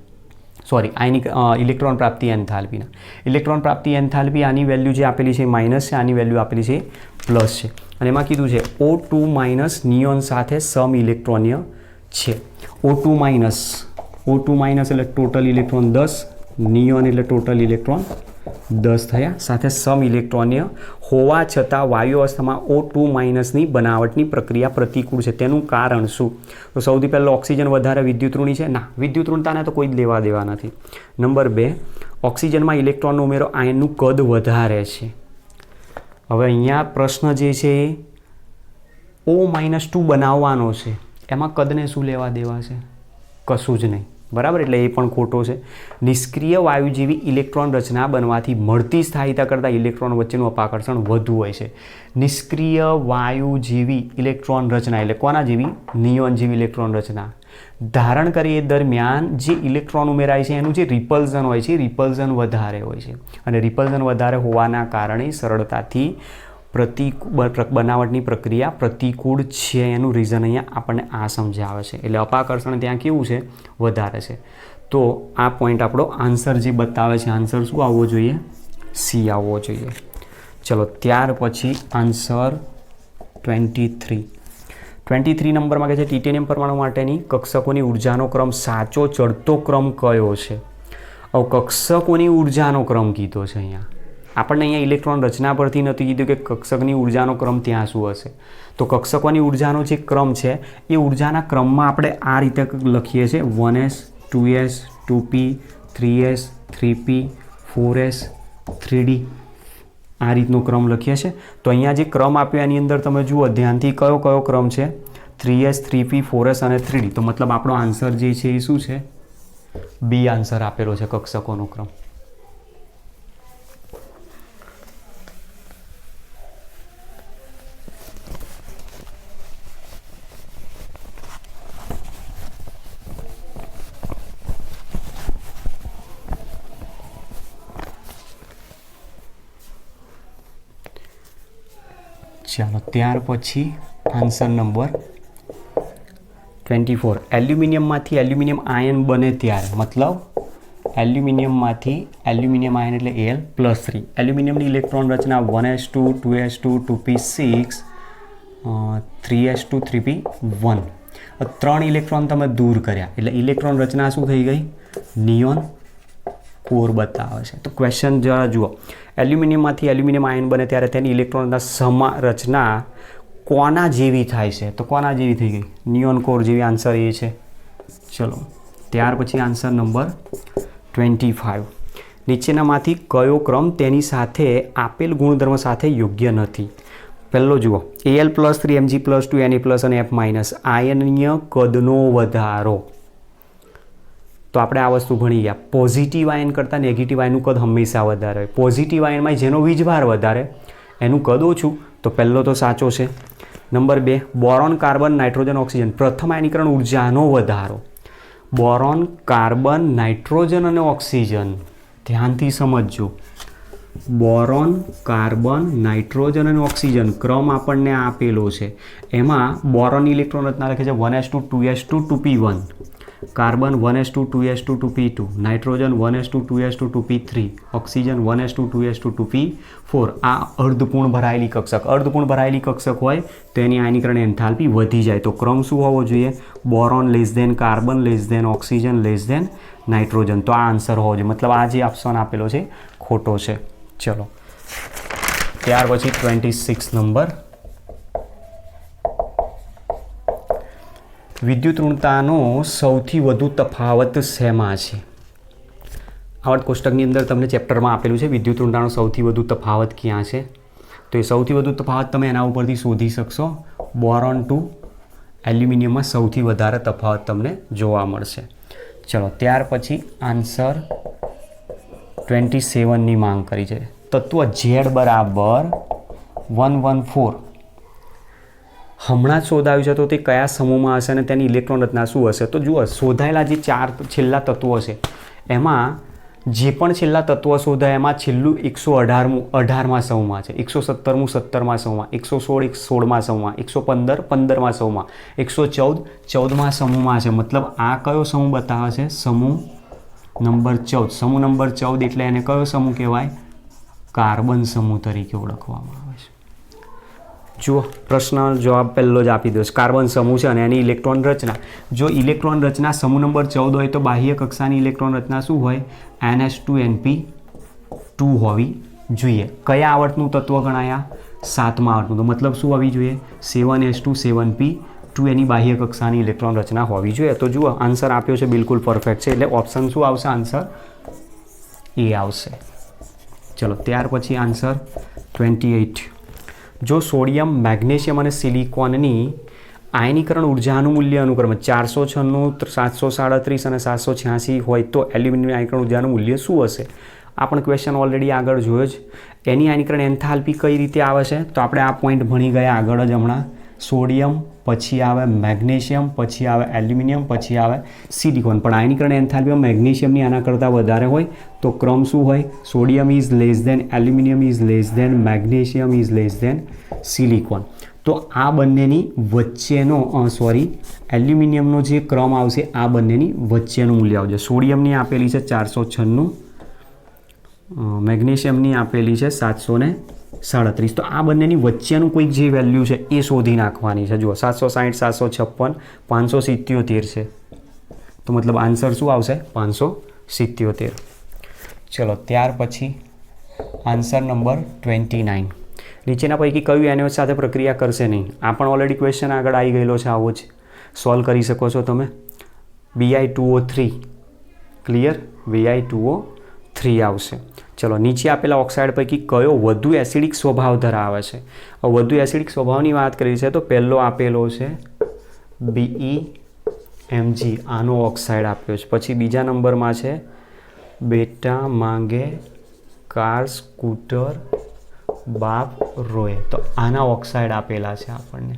સોરી આયનિક ઇલેક્ટ્રોન પ્રાપ્તિ એન્થાલ્પીના. ઇલેક્ટ્રોન પ્રાપ્તિ એન્થાલ્પી આની વેલ્યુ જે આપેલી છે માઇનસ છે, આની વેલ્યુ આપેલી છે પ્લસ છે. અને એમાં કીધું છે O2- નિયોન સાથે સમ ઇલેક્ટ્રોનીય છે. O2- એટલે ટોટલ ઇલેક્ટ્રોન 10, નિયોન એટલે ટોટલ ઇલેક્ટ્રોન 10 થયા, સાથે સમ ઇલેક્ટ્રોનીય હોવા છતાં વાયુ અવસ્થામાં O2- બનાવટની પ્રક્રિયા પ્રતિકૂળ છે. તેનું કારણ શું? તો સૌથી પહેલાં ઓક્સિજન વધારે વિદ્યુતઋણી છે? ના, વિદ્યુતઋણતાને તો કોઈ જ લેવા દેવા નથી. નંબર 2, ઓક્સિજનમાં ઇલેક્ટ્રોનનો ઉમેરો આયનનું કદ વધારે છે. હવે અહીંયા પ્રશ્ન જે છે એ O-2 બનાવવાનો છે, એમાં કદને શું લેવા દેવા છે? કશું જ નહીં, બરાબર, એટલે એ પણ ખોટો છે. નિષ્ક્રિય વાયુ જેવી ઇલેક્ટ્રોન રચના બનવાથી મળતી સ્થાયીતા કરતાં ઇલેક્ટ્રોન વચ્ચેનું અપાકર્ષણ વધુ હોય છે. નિષ્ક્રિય વાયુ જેવી ઇલેક્ટ્રોન રચના એટલે કોના જેવી? નિયોન જેવી ઇલેક્ટ્રોન રચના ધારણ કરી એ દરમિયાન જે ઇલેક્ટ્રોન ઉમેરાય છે એનું જે રિપલ્ઝન હોય છે, રિપલ્ઝન વધારે હોય છે. અને રિપલ્ઝન વધારે હોવાના કારણે સરળતાથી બનાવટની પ્રક્રિયા પ્રતિકૂળ છે. એનું રીઝન અહીંયા આપણને આ સમજાવે છે. એટલે અપાકર્ષણ ત્યાં કેવું છે? વધારે છે. તો આ પોઈન્ટ આપણો આન્સર જે બતાવે છે, આન્સર શું આવવો જોઈએ? સી આવવો જોઈએ. ચલો ત્યાર પછી આન્સર 23 નંબરમાં કહે છે ટિટેનિયમ પરમાણુ માટેની કક્ષકોની ઉર્જાનો ક્રમ સાચો ચડતો ક્રમ કયો છે? હવે કક્ષકોની ઉર્જાનો ક્રમ કીધો છે અહીંયા આપણને. અહીંયા ઇલેક્ટ્રોન રચના પરથી નથી કીધું કે કક્ષકની ઉર્જાનો ક્રમ ત્યાં શું હશે. તો કક્ષકોની ઉર્જાનો જે ક્રમ છે એ ઉર્જાના ક્રમમાં આપણે આ રીતે લખીએ છીએ 1s 2s 2p 3s 3p 4s 3d, આ રીતનો ક્રમ લખીએ છીએ. તો અહીંયા જે ક્રમ આપ્યો એની અંદર તમે જુઓ ધ્યાનથી કયો કયો ક્રમ છે? 3s 3p 4s અને 3d. તો મતલબ આપણો આન્સર જે છે એ શું છે? બી આન્સર આપેલો છે, કક્ષકોનો ક્રમ. ચાલો ત્યાર પછી આન્સર નંબર 24, એલ્યુમિનિયમમાંથી એલ્યુમિનિયમ આયન બને ત્યારે, મતલબ એલ્યુમિનિયમમાંથી એલ્યુમિનિયમ આયન એટલે Al+3. એલ્યુમિનિયમની ઇલેક્ટ્રોન રચના 1s2 2s2 2p6 3s2 3p1. 3 electron તમે દૂર કર્યા એટલે ઇલેક્ટ્રોન રચના શું થઈ ગઈ? નિયોન કોર બતાવે છે. તો ક્વેશ્ચન જરા જુઓ, એલ્યુમિનિયમમાંથી એલ્યુમિનિયમ આયન બને ત્યારે તેની ઇલેક્ટ્રોનના રચના કોના જેવી થાય છે? તો કોના જેવી થઈ ગઈ? નિયોન કોર જેવી. આન્સર એ છે. ચલો ત્યાર પછી આન્સર નંબર 25. નીચેનામાંથી કયો ક્રમ તેની સાથે આપેલ ગુણધર્મ સાથે યોગ્ય નથી? પહેલો જુઓ, Al+3 Mg+2 Na+ અને F- આયનીય કદનો વધારો. તો આપણે આ વસ્તુ ભણી ગયા. પોઝિટિવ આયન કરતાં નેગેટિવ આયનનું કદ હંમેશા વધારે હોય. પોઝિટિવ આયનમાં જેનો વીજભાર વધારે એનું કદ ઓછું. તો પહેલો તો સાચો છે. Number 2, boron, carbon, nitrogen, oxygen. પ્રથમ આયનીકરણ ઉર્જાનો વધારો. બોરોન, કાર્બન, નાઇટ્રોજન અને ઓક્સિજન. ધ્યાનથી સમજજો. બોરોન, કાર્બન, નાઇટ્રોજન અને ઓક્સિજન ક્રમ આપણને આપેલો છે. એમાં બોરોનની ઇલેક્ટ્રોન રચના લખે છે 1s2 2s2 2p1, carbon 1s2 2s2 2p2, nitrogen 1s2 2s2 2p3, oxygen 1s2 2s2 2p4. આ અર્ધપૂર્ણ ભરાયેલી કક્ષક. અર્ધપૂર્ણ ભરાયેલી કક્ષક હોય તો એની આયનીકરણ એન્થાલ્પી વધી જાય. તો ક્રમ શું હોવો જોઈએ? Boron less than carbon less than oxygen less than nitrogen. તો આ આન્સર હોવો જોઈએ. મતલબ આ જે ઓપ્શન આપેલો છે ખોટો છે. ચલો ત્યાર પછી 26 નંબર, વિદ્યુત ઋણતાનો સૌથી વધુ તફાવત શેમાં છે? આવર્ત કોષ્ટકની અંદર તમને ચેપ્ટરમાં આપેલું છે વિદ્યુત ઋણતાનો સૌથી વધુ તફાવત ક્યાં છે. તો એ સૌથી વધુ તફાવત તમે એના ઉપરથી શોધી શકશો. બોરોન ટુ એલ્યુમિનિયમમાં સૌથી વધારે તફાવત તમને જોવા મળશે. ચલો ત્યાર પછી આન્સર 27ની માંગ કરી છે. તત્વ Z બરાબર 114 હમણાં જ શોધાયું છે. તો તે કયા સમૂહમાં હશે અને તેની ઇલેક્ટ્રોન રચના શું હશે? તો જુઓ, શોધાયેલા જે 4 છેલ્લા તત્વો છે એમાં જે પણ છેલ્લા તત્વો શોધાય એમાં છેલ્લું 118માં સમૂહમાં છે, 117મું 17માં સમૂહમાં, 116 16માં સમૂહમાં, 115 15માં સમૂહમાં, 114 14માં સમૂહમાં છે. મતલબ આ કયો સમૂહ બતાવે છે? સમૂહ નંબર 14. સમૂહ નંબર 14 એટલે એને કયો સમૂહ કહેવાય? કાર્બન સમૂહ તરીકે ઓળખવામાં આવે છે. જુઓ, પ્રશ્નનો જવાબ પહેલો જ આપી દો. કાર્બન સમૂહ છે અને એની ઇલેક્ટ્રોન રચના. જો ઇલેક્ટ્રોન રચના સમૂહ નંબર 14 હોય તો બાહ્ય કક્ષાની ઇલેક્ટ્રોન રચના શું હોય? ns2np2 હોવી જોઈએ. કયા આવર્તનું તત્વ ગણાયા? 7મા આવર્તનું. તો મતલબ શું હોવી જોઈએ? 7s2 7p2 એની બાહ્ય કક્ષાની ઇલેક્ટ્રોન રચના હોવી જોઈએ. તો જુઓ, આન્સર આપ્યો છે બિલકુલ પરફેક્ટ છે. એટલે ઓપ્શન શું આવશે? આન્સર એ આવશે. ચલો ત્યાર પછી આન્સર 28. જો સોડિયમ, મેગ્નેશિયમ અને સિલિકોનની આયનીકરણ ઉર્જાનું મૂલ્ય અનુક્રમે 496, 737 અને 786 હોય તો એલ્યુમિનિયમ આયનીકરણ ઉર્જાનું મૂલ્ય શું હશે? આ પણ ક્વેશ્ચન ઓલરેડી આગળ જોયો જ. એની આયનીકરણ એન્થાલ્પી કઈ રીતે આવે છે? તો આપણે આ પોઈન્ટ ભણી ગયા આગળ જ હમણાં. સોડિયમ, પછી આવે મેગ્નેશિયમ, પછી આવે એલ્યુમિનિયમ, પછી આવે સિલિકોન. પણ આયનીકરણ એન્થાલ્પીમાં મેગ્નેશિયમની આના કરતાં વધારે હોય તો ક્રમ શું હોય? Sodium is less than aluminium is less than magnesium is less than silicon. તો આ બંનેની વચ્ચેનો એલ્યુમિનિયમનો જે ક્રમ આવશે આ બંનેની વચ્ચેનું મૂલ્ય આવશે. સોડિયમની આપેલી છે 496, મેગ્નેશિયમની આપેલી છે 737. તો આ બંનેની વચ્ચેનું કોઈક જે વેલ્યુ છે એ શોધી નાખવાની છે. જુઓ, 760, 756, 577 છે. તો મતલબ આન્સર શું આવશે? 577. ચલો ત્યાર પછી આન્સર નંબર 29. નીચેના પૈકી કયું NaOH સાથે પ્રક્રિયા કરશે નહીં? આ પણ ઓલરેડી ક્વેશ્ચન આગળ આવી ગયેલો છે. આવો જ સોલ્વ કરી શકો છો તમે. Bi2O3 clear? Bi2O3 આવશે. ચલો નીચે આપેલા ઓક્સાઇડ પૈકી કયો વધુ એસિડિક સ્વભાવ ધરાવે છે? વધુ એસિડિક સ્વભાવની વાત કરી છે તો પહેલો આપેલો છે BeMg. આનો ઓક્સાઇડ આપ્યો છે. પછી બીજા નંબરમાં છે બેટા માંગે કાર સ્કૂટર બાપ રોય. તો આના ઓક્સાઇડ આપેલા છે આપણને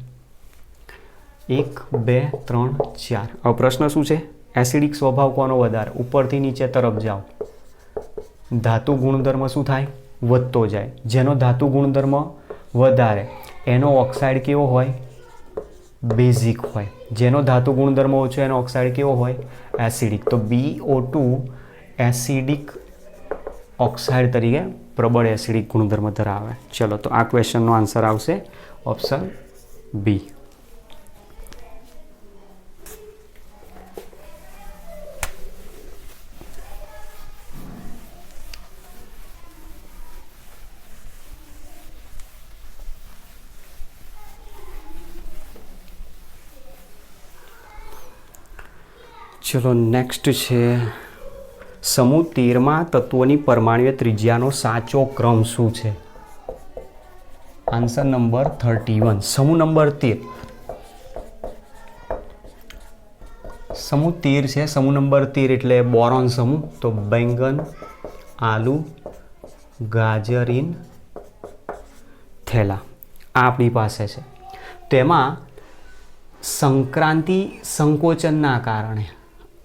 1 2 3 4. હવે પ્રશ્ન શું છે? એસિડિક સ્વભાવ કોનો વધારે? ઉપરથી નીચે તરફ જાઓ. ધાતુ ગુણધર્મ શું થાય? વધતો જાય. જેનો ધાતુ ગુણધર્મ વધારે એનો ઓક્સાઇડ કેવો હોય? બેઝિક હોય. જેનો ધાતુ ગુણધર્મ ઓછો એનો ઓક્સાઇડ કેવો હોય? એસિડિક. તો BO2 એસિડિક ઓક્સાઇડ તરીકે પ્રબળ એસિડિક ગુણધર્મ ધરાવે. ચલો તો આ ક્વેશ્ચનનો આન્સર આવશે ઓપ્શન બી. ચલો નેક્સ્ટ છે સમૂહ 13માં તત્વોની પરમાણ્વીય ત્રિજ્યાનો સાચો ક્રમ શું છે? Answer number 31. સમૂહ નંબર 13. સમૂહ 13 છે. સમૂહ નંબર 13 એટલે બોરોન સમૂહ. તો બેંગન, આલુ, ગાજરીન, થેલા આ આપણી પાસે છે. તેમાં સંક્રાંતિ સંકોચનના કારણે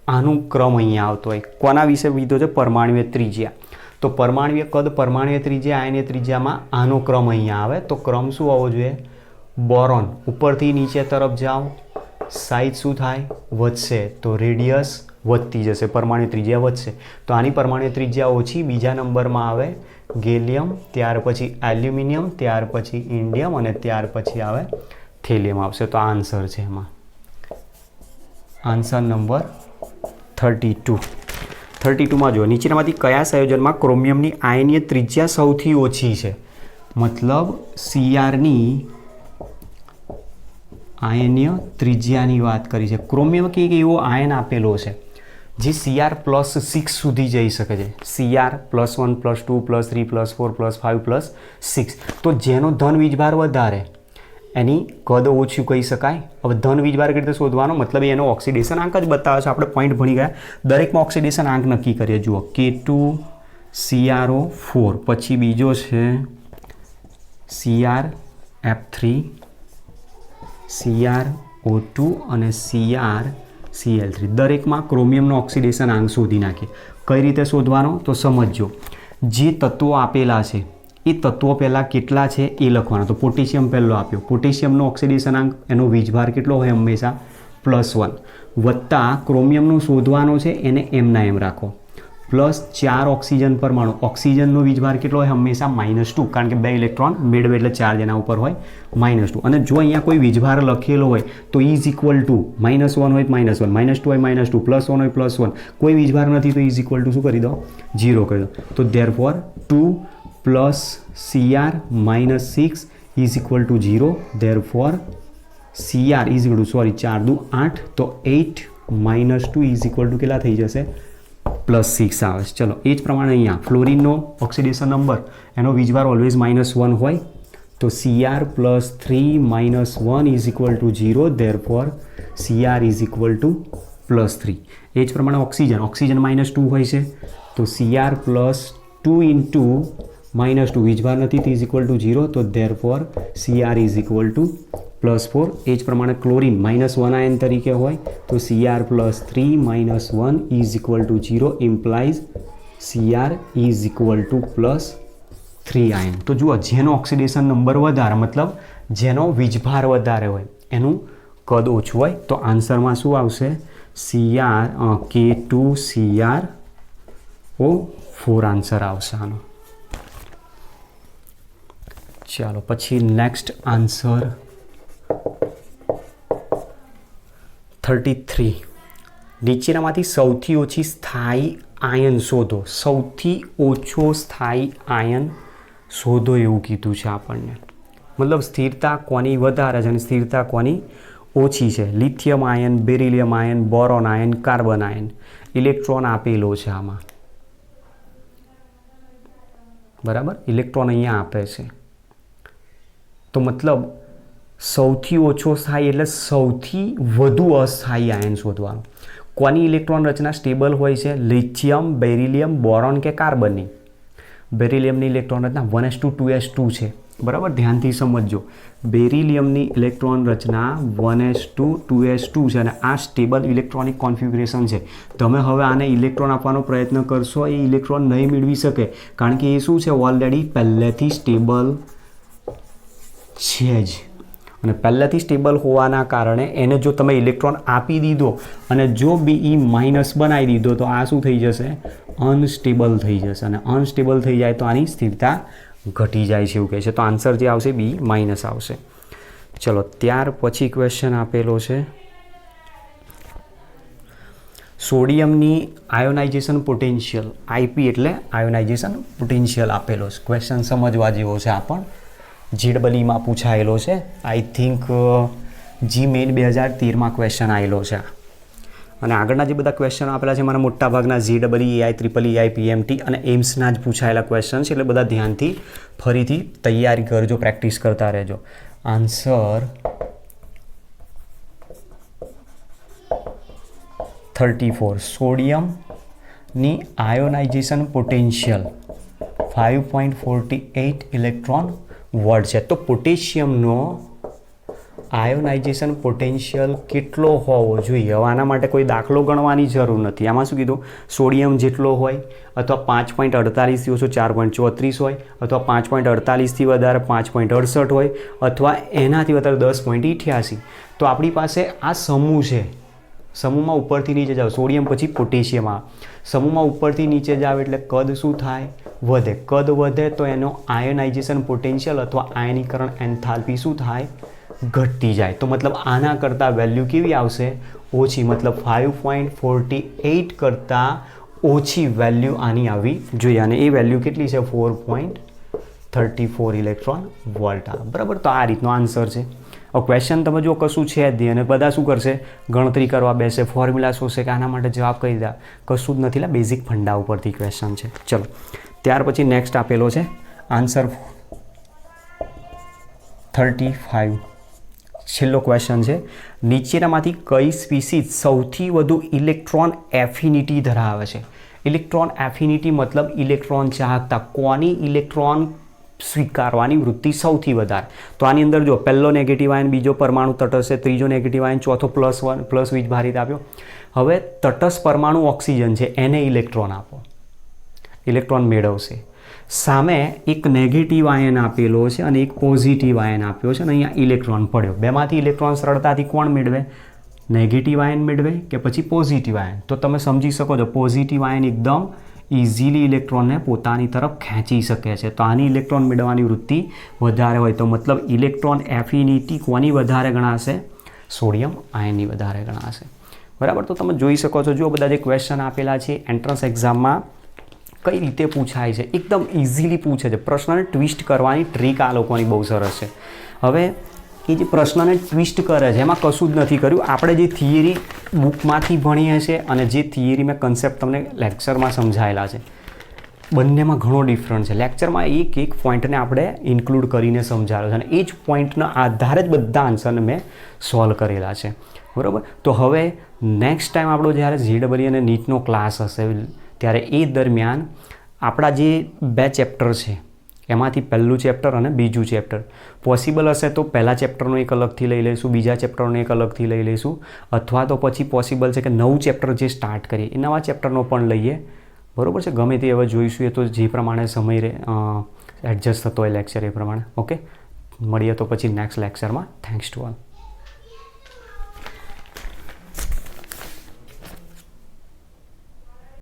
આનું ક્રમ અહીંયા આવતો હોય. કોના વિશે લીધો છે? પરમાણ્વીય ત્રિજ્યા. તો પરમાણ્વીય કદ, પરમાણ્વીય ત્રિજ્યા, આયનીય ત્રિજ્યામાં આનો ક્રમ અહીંયા આવે. તો ક્રમ શું આવવો જોઈએ? બોરોન ઉપરથી નીચે તરફ જાઓ, સાઇઝ શું થાય? વધશે. તો રેડિયસ વધતી જશે, પરમાણ્વીય ત્રિજ્યા વધશે. તો આની પરમાણ્વીય ત્રિજ્યા ઓછી. બીજા નંબરમાં આવે ગેલિયમ, ત્યાર પછી એલ્યુમિનિયમ, ત્યાર પછી ઇન્ડિયમ અને ત્યાર પછી આવે થેલિયમ આવશે. તો આ આન્સર છે એમાં. Answer number 32. 32માં જો નીચેનામાંથી કયા સંયોજનમાં ક્રોમિયમની આયનીય ત્રિજ્યા સૌથી ઓછી છે? મતલબ સીઆરની આયનીય ત્રિજ્યાની વાત કરી છે. ક્રોમિયમ કે એવો આયન આપેલો છે જે Cr+6 સુધી જઈ શકે છે. Cr+1, +2, +3, +4, +5, +6. તો જેનો ધન વીજભાર વધારે એની કદ ઓછું કહી શકાય. હવે ધન વીજભાર કઈ રીતે શોધવાનો? મતલબ એનો ઓક્સિડેશન આંક જ બતાવે છે. આપણે પોઈન્ટ ભણી ગયા. દરેકમાં ઓક્સિડેશન આંક નક્કી કરીએ. જુઓ K2CrO4, પછી બીજો છે CrF3, CrO2 અને CrCl3. દરેકમાં ક્રોમિયમનો ઓક્સિડેશન આંક શોધી નાખીએ. કઈ રીતે શોધવાનો? તો સમજો. જે તત્વો આપેલા છે એ તત્વો પહેલાં કેટલા છે એ લખવાના. તો પોટેશિયમ પહેલો આપ્યો. પોટેશિયમનો ઓક્સિડેશન આંક, એનો વીજભાર કેટલો હોય? હંમેશા +1. વત્તા ક્રોમિયમનું શોધવાનો છે એને એમના એમ રાખો. +4 ઓક્સિજન પરમાણુ. ઓક્સિજનનો વીજભાર કેટલો હોય? હંમેશા -2, કારણ કે 2 ઇલેક્ટ્રોન મેળવે એટલે ચાર્જ એના ઉપર હોય -2. અને જો અહીંયા કોઈ વીજભાર લખેલો હોય તો ઇઝ ઇક્વલ ટુ -1 હોય -1, -2 હોય -2, +1 હોય +1. કોઈ વીજભાર નથી તો ઇઝ ઇક્વલ ટુ શું કરી દો? 0 કરી દો. તો therefore 2 + Cr - 6 is equal to 0. Therefore Cr is equal two 4 દુ 8. તો 8 - 2 ઇઝ ઇક્વલ ટુ કેટલા થઈ જશે? +6 આવે છે. ચલો એ જ પ્રમાણે અહીંયા ફ્લોરિનનો ઓક્સિડેશન નંબર, એનો વીજભાર ઓલવેઝ -1 હોય. તો Cr +3 - 1 is equal to 0. Therefore Cr is equal to +3. એ જ પ્રમાણે ઓક્સિજન -2 હોય છે. તો Cr +2 × -2 વીજભાર નથી તો ઇઝ ઇક્વલ ટુ 0. તો therefore Cr is equal two +4. એ જ પ્રમાણે ક્લોરિન -1 આયન તરીકે હોય તો Cr +3 - 1 is equal to 0 implies Cr is equal to +3 ion. તો જુઓ, જેનો ઓક્સિડેશન નંબર વધારે, મતલબ જેનો વીજભાર વધારે હોય એનું કદ ઓછું હોય. તો આન્સરમાં શું આવશે? K2CrO4 આન્સર આવશે આનો. ચાલો પછી નેક્સ્ટ આન્સર 33. નીચેનામાંથી સૌથી ઓછી સ્થાયી આયન શોધો. સૌથી ઓછો સ્થાયી આયન શોધો એવું કીધું છે આપણને. મતલબ સ્થિરતા કોની વધારે છે અને સ્થિરતા કોની ઓછી છે. Lithium ion, beryllium ion, boron ion, carbon ion. Electron આપેલો છે આમાં, બરાબર? ઇલેક્ટ્રોન અહીંયા આપે છે. તો મતલબ સૌથી ઓછો સ્થાયી એટલે સૌથી વધુ અસ્થાયી આયન શોધવાનું. કોની ઇલેક્ટ્રોન રચના સ્ટેબલ હોય છે? લિથિયમ, બેરિલિયમ, બોરોન કે કાર્બનની? બેરિલિયમની ઇલેક્ટ્રોન રચના 1s2 2s2 છે, બરાબર? ધ્યાનથી સમજજો. બેરિલિયમની ઇલેક્ટ્રોન રચના 1s2 2s2 છે અને આ સ્ટેબલ ઇલેક્ટ્રોનિક કોન્ફિગ્યુરેશન છે. તમે હવે આને ઇલેક્ટ્રોન આપવાનો પ્રયત્ન કરશો એ ઇલેક્ટ્રોન નહીં મેળવી શકે, કારણ કે એ શું છે? ઓલરેડી પહેલેથી સ્ટેબલ છે જ. અને પહેલાંથી સ્ટેબલ હોવાના કારણે એને જો તમે ઇલેક્ટ્રોન આપી દીધો અને જો BE- બનાવી દીધો તો આ શું થઈ જશે? અનસ્ટેબલ થઈ જશે. અને અનસ્ટેબલ થઈ જાય તો આની સ્થિરતા ઘટી જાય છે એવું કહે છે. તો આન્સર જે આવશે B- આવશે. ચલો ત્યાર પછી ક્વેશ્ચન આપેલો છે સોડિયમની આયોનાઇઝેશન પોટેન્શિયલ. IP એટલે આયોનાઇઝેશન પોટેન્શિયલ આપેલો છે. ક્વેશ્ચન સમજવા જેવો છે. આ પણ JEEમાં પૂછાયેલો છે. આઈ થિંક GMain 2013માં ક્વેશ્ચન આવેલો છે. અને આગળના જે બધા ક્વેશ્ચનો આપેલા છે મારા મોટા ભાગના JEE, EEI, PMT અને એમ્સના જ પૂછાયેલા ક્વેશ્ચન છે, એટલે બધા ધ્યાનથી ફરીથી તૈયારી કરજો, પ્રેક્ટિસ કરતા રહેજો. આન્સર 34. સોડિયમની આયોનાઇઝેશન પોટેન્શિયલ 5.48 ઇલેક્ટ્રોન વોલ્ટ છે. તો પોટેશિયમનો આયોનાઇઝેશન પોટેન્શિયલ કેટલો હોવો જોઈએ? હવે આના માટે કોઈ દાખલો ગણવાની જરૂર નથી. આમાં શું કીધું? સોડિયમ જેટલો હોય અથવા 5.48થી ઓછો 4.34 હોય અથવા 5.48થી વધારે 5.68 હોય અથવા એનાથી વધારે 10.88. તો આપણી પાસે આ સમૂહ છે. સમૂહમાં ઉપરથી નીચે જાઓ, સોડિયમ પછી પોટેશિયમ આવે. સમૂહમાં ઉપરથી નીચે જાવ એટલે કદ શું થાય? વધે. કદ વધે તો એનો આયોનાઇઝેશન પોટેન્શિયલ અથવા આયનીકરણ એન્થાલ્પી શું થાય? ઘટતી જાય. તો મતલબ આના કરતાં વેલ્યુ કેવી આવશે? ઓછી. મતલબ 5.48 કરતાં ઓછી વેલ્યુ આની આવી જોઈએ. અને એ વેલ્યુ કેટલી છે? 4.34 ઇલેક્ટ્રોન વોલ્ટ આવે. બરાબર. તો આ રીતનો આન્સર છે. હવે ક્વેશ્ચન તમે જો કશું છે જ નહીં અને બધા શું કરશે? ગણતરી કરવા બેસે, ફોર્મ્યુલા શોધશે કે આના માટે જવાબ કઈ દે. કશું જ નથી. બેઝિક ફંડા ઉપરથી ક્વેશ્ચન છે. ચલો ત્યાર પછી નેક્સ્ટ આપેલો છે આન્સર 35. છેલ્લો ક્વેશ્ચન છે. નીચેનામાંથી કઈ સ્પીસીઝ સૌથી વધુ ઇલેક્ટ્રોન એફિનિટી ધરાવે છે? ઇલેક્ટ્રોન એફિનિટી મતલબ ઇલેક્ટ્રોન ચાહકતા. કોની ઇલેક્ટ્રોન સ્વીકારવાની વૃત્તિ સૌથી વધારે? તો આની અંદર જો પહેલો નેગેટિવ આયન, બીજો પરમાણુ તટસ્થ છે, ત્રીજો નેગેટિવ આયન, ચોથો પ્લસ વીજભારિત આપ્યો. હવે તટસ્થ પરમાણુ ઓક્સિજન છે, એને ઇલેક્ટ્રોન આપો, ઇલેક્ટ્રોન મેળવશે. સામે એક નેગેટિવ આયન આપેલો છે અને એક પોઝિટિવ આયન આપ્યો છે અને અહીંયા ઇલેક્ટ્રોન પડ્યો. બેમાંથી ઇલેક્ટ્રોન સરળતાથી કોણ મેળવે? નેગેટિવ આયન મેળવે કે પછી પોઝિટિવ આયન? તો તમે સમજી શકો છો પોઝિટિવ આયન એકદમ ઇઝીલી ઇલેક્ટ્રોનને પોતાની તરફ ખેંચી શકે છે. તો આની ઇલેક્ટ્રોન મેળવવાની વૃત્તિ વધારે હોય તો મતલબ ઇલેક્ટ્રોન એફિનિટી કોની વધારે ગણાશે? સોડિયમ આયનની વધારે ગણાશે. બરાબર. તો તમે જોઈ શકો છો જો બધા જે ક્વેશ્ચન આપેલા છે એન્ટ્રન્સ એક્ઝામમાં કઈ રીતે પૂછાય છે. એકદમ ઇઝીલી પૂછે છે. પ્રશ્નને ટ્વિસ્ટ કરવાની ટ્રીક આ લોકોની બહુ સરસ છે. હવે એ જે પ્રશ્નને ટ્વિસ્ટ કરે છે એમાં કશું જ નથી કર્યું. આપણે જે થિયરી બુકમાંથી ભણીએ છીએ અને જે થિયરી મેં કન્સેપ્ટ તમને લેક્ચરમાં સમજાયેલા છે બંનેમાં ઘણો ડિફરન્ટ છે. લેક્ચરમાં એક પોઈન્ટને આપણે ઇન્ક્લુડ કરીને સમજાવેલો છે અને એ જ પોઈન્ટના આધારે જ બધા આન્સરને મેં સોલ્વ કરેલા છે. બરાબર. તો હવે નેક્સ્ટ ટાઈમ આપણો જ્યારે JEE અને નીટનો ક્લાસ હશે ત્યારે એ દરમિયાન આપણા જે 2 ચેપ્ટર છે એમાંથી પહેલું ચેપ્ટર અને બીજું ચેપ્ટર પોસિબલ હશે તો પહેલા ચેપ્ટરનો એક અલગથી લઈ લઈશું, બીજા ચેપ્ટરનો એક અલગથી લઈ લઈશું, અથવા તો પછી પોસિબલ છે કે નવું ચેપ્ટર જે સ્ટાર્ટ કરીએ એ નવા ચેપ્ટરનો પણ લઈએ. બરાબર છે. ગમે તે હવે જોઈશું એ તો જે પ્રમાણે સમય એડજસ્ટ થતો હોય લેક્ચર એ પ્રમાણે. ઓકે. મળીએ તો પછી નેક્સ્ટ લેક્ચરમાં. Thanks to all.